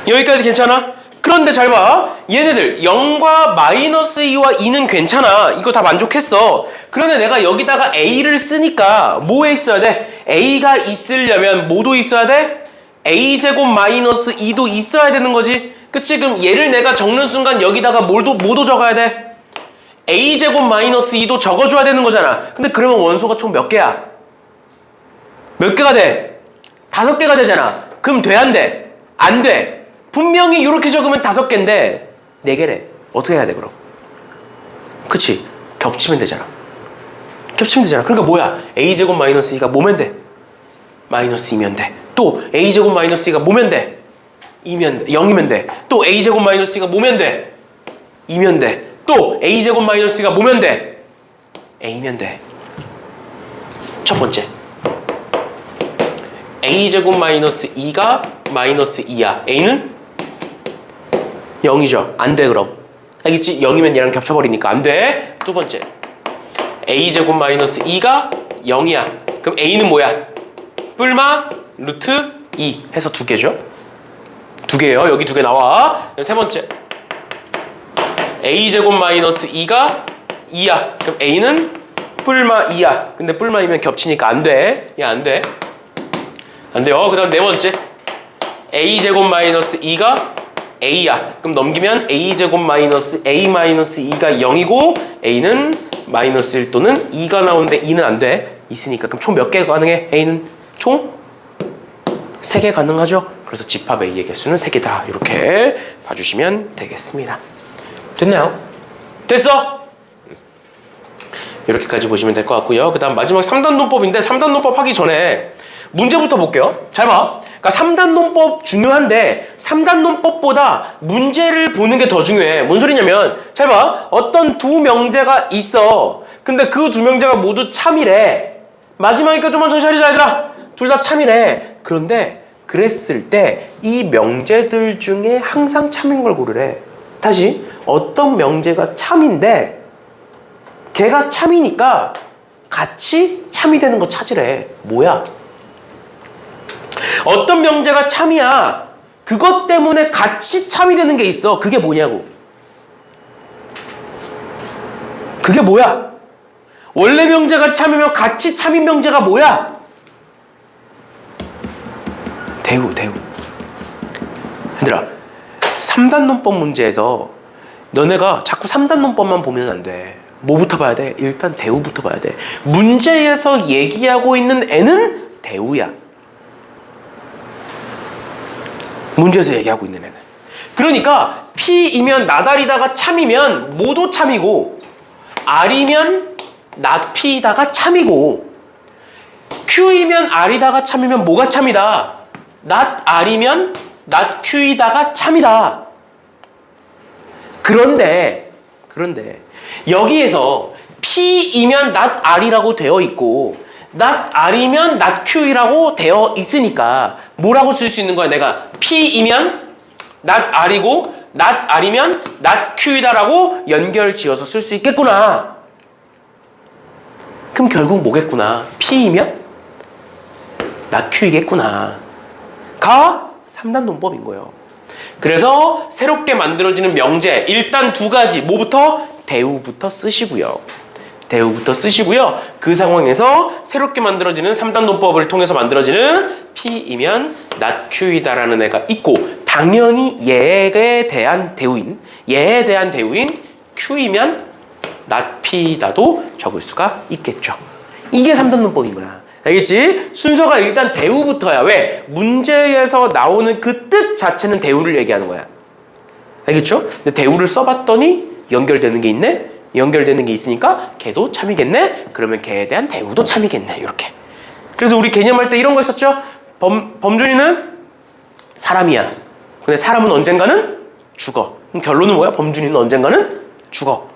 여기까지 괜찮아? 그런데 잘 봐. 얘네들 0과 마이너스 2와 2는 괜찮아. 이거 다 만족했어. 그런데 내가 여기다가 A를 쓰니까 뭐에 있어야 돼? A가 있으려면 뭐도 있어야 돼? A제곱 마이너스 2도 있어야 되는 거지. 그치? 그럼 얘를 내가 적는 순간 여기다가 뭐도 적어야 돼? A제곱 마이너스 2도 적어줘야 되는 거잖아. 근데 그러면 원소가 총 몇 개야? 몇 개가 돼? 5개가 되잖아. 그럼 돼, 안 돼? 안 돼. 분명히 이렇게 적으면 5개인데 4개래. 어떻게 해야 돼 그럼? 그치? 겹치면 되잖아. 겹치면 되잖아. 그러니까 뭐야? a제곱 마이너스 2가 뭐면 돼? 마이너스 2면 돼. 또 a제곱 마이너스 2가 뭐면 돼? 2면 돼. 0이면 돼. 또 a제곱 마이너스 2가 뭐면 돼? 2면 돼. 또 a제곱 마이너스 2가 뭐면 돼? a면 돼. 첫 번째, a제곱 마이너스 2가 마이너스 2야. a는 0이죠. 안 돼 그럼. 알겠지? 0이면 얘랑 겹쳐버리니까 안 돼. 두 번째, a제곱 마이너스 2가 0이야. 그럼 a는 뭐야? 뿔마 루트 2 해서 2개죠. 2개예요. 여기 2개 나와. 세 번째, a제곱 마이너스 2가 2야. 그럼 a는 뿔마 2야. 근데 뿔마 2면 겹치니까 안 돼. 얘 안 돼. 안 돼요. 그 다음 네 번째, a제곱 마이너스 2가 a야. 그럼 넘기면 a제곱 마이너스 a 마이너스 2가 0이고 a는 마이너스 1 또는 2가 나오는데 2는 안 돼. 있으니까. 그럼 총 몇 개 가능해? a는 총 3개 가능하죠. 그래서 집합 a의 개수는 3개다. 이렇게 봐주시면 되겠습니다. 됐나요? 됐어? 이렇게까지 보시면 될 것 같고요. 그 다음 마지막 3단 논법인데 3단 논법 하기 전에 문제부터 볼게요. 잘 봐. 그러니까 3단 논법 중요한데 3단 논법보다 문제를 보는 게 더 중요해. 뭔 소리냐면 잘 봐. 어떤 두 명제가 있어. 근데 그 두 명제가 모두 참이래. 마지막이니까 좀만 정신 차리자 얘들아. 둘 다 참이래. 그런데 그랬을 때 이 명제들 중에 항상 참인 걸 고르래. 다시, 어떤 명제가 참인데 걔가 참이니까 같이 참이 되는 거 찾으래. 뭐야? 어떤 명제가 참이야. 그것 때문에 같이 참이 되는 게 있어. 그게 뭐냐고. 그게 뭐야? 원래 명제가 참이면 같이 참인 명제가 뭐야? 대우. 얘들아, 3단 논법 문제에서 너네가 자꾸 3단 논법만 보면 안 돼. 뭐부터 봐야 돼? 일단 대우부터 봐야 돼. 문제에서 얘기하고 있는 애는 대우야. 문제에서 얘기하고 있는 애는. 그러니까 P이면 나달이다가 참이면 모두 참이고, R이면 낫P이다가 참이고, Q이면 R이다가 참이면 뭐가 참이다? 낫R이면 낫Q이다가 참이다. 그런데 여기에서 P이면 낫R이라고 되어 있고 낫R이면 낫Q이라고 되어 있으니까 뭐라고 쓸 수 있는 거야? 내가 P이면 낫R이고 낫R이면 낫Q이다라고 연결 지어서 쓸 수 있겠구나. 그럼 결국 뭐겠구나? P이면 낫Q이겠구나. 가 3단 논법인 거예요. 그래서 새롭게 만들어지는 명제 일단 2가지. 뭐부터? 대우부터 쓰시고요. 그 상황에서 새롭게 만들어지는 3단 논법을 통해서 만들어지는 P이면 낫Q이다라는 애가 있고, 당연히 얘에 대한 대우인 Q이면 낫P이다도 적을 수가 있겠죠. 이게 3단 논법인 거야. 알겠지? 순서가 일단 대우부터야. 왜? 문제에서 나오는 그 뜻 자체는 대우를 얘기하는 거야. 알겠죠? 근데 대우를 써봤더니 연결되는 게 있네? 연결되는 게 있으니까 걔도 참이겠네? 그러면 걔에 대한 대우도 참이겠네. 이렇게. 그래서 우리 개념할 때 이런 거 했었죠? 범준이는 사람이야. 근데 사람은 언젠가는 죽어. 그럼 결론은 뭐야? 범준이는 언젠가는 죽어.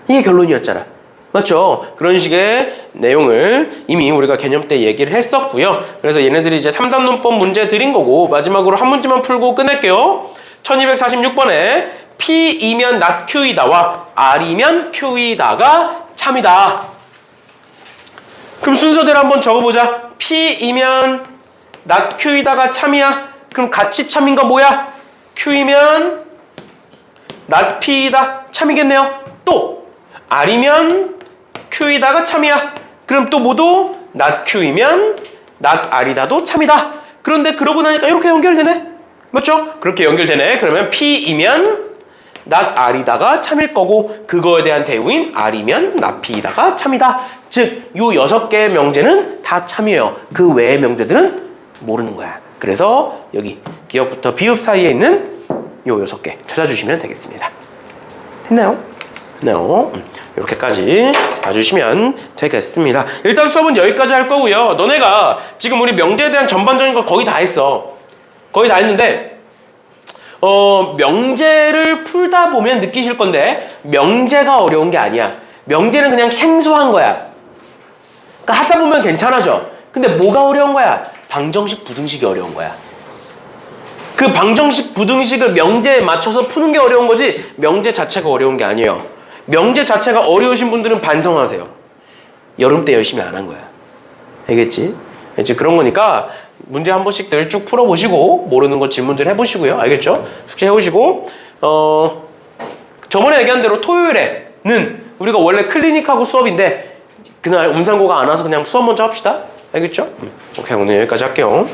이게 결론이었잖아. 맞죠? 그런 식의 내용을 이미 우리가 개념 때 얘기를 했었고요. 그래서 얘네들이 이제 3단 논법 문제 드린 거고 마지막으로 한 문제만 풀고 끝낼게요. 1246번에 P이면 not Q이다와 R이면 Q이다가 참이다. 그럼 순서대로 한번 적어보자. P이면 not Q이다가 참이야. 그럼 같이 참인 거 뭐야? Q이면 not P이다. 참이겠네요. 또 R이면 Q이다가 참이야. 그럼 또 모두 not Q이면 not R이다도 참이다. 그런데 그러고 나니까 이렇게 연결되네. 맞죠? 그렇게 연결되네. 그러면 P이면 not R이다가 참일 거고 그거에 대한 대우인 R이면 not P이다가 참이다. 즉, 요 6개의 명제는 다 참이에요. 그 외의 명제들은 모르는 거야. 그래서 여기 기억부터 비읍 사이에 있는 요 6개 찾아주시면 되겠습니다. 했나요? 했나요? 이렇게까지 봐주시면 되겠습니다. 일단 수업은 여기까지 할 거고요. 너네가 지금 우리 명제에 대한 전반적인 거 거의 다 했어. 거의 다 했는데 명제를 풀다 보면 느끼실 건데 명제가 어려운 게 아니야. 명제는 그냥 생소한 거야. 그러니까 하다 보면 괜찮아져. 근데 뭐가 어려운 거야? 방정식, 부등식이 어려운 거야. 그 방정식, 부등식을 명제에 맞춰서 푸는 게 어려운 거지 명제 자체가 어려운 게 아니에요. 명제 자체가 어려우신 분들은 반성하세요. 여름 때 열심히 안 한 거야. 알겠지? 알겠지? 그런 거니까 문제 한 번씩들 쭉 풀어보시고 모르는 거 질문들 해보시고요. 알겠죠? 숙제 해오시고 저번에 얘기한 대로 토요일에는 우리가 원래 클리닉하고 수업인데 그날 운상고가 안 와서 그냥 수업 먼저 합시다. 알겠죠? 오케이, 오늘 여기까지 할게요.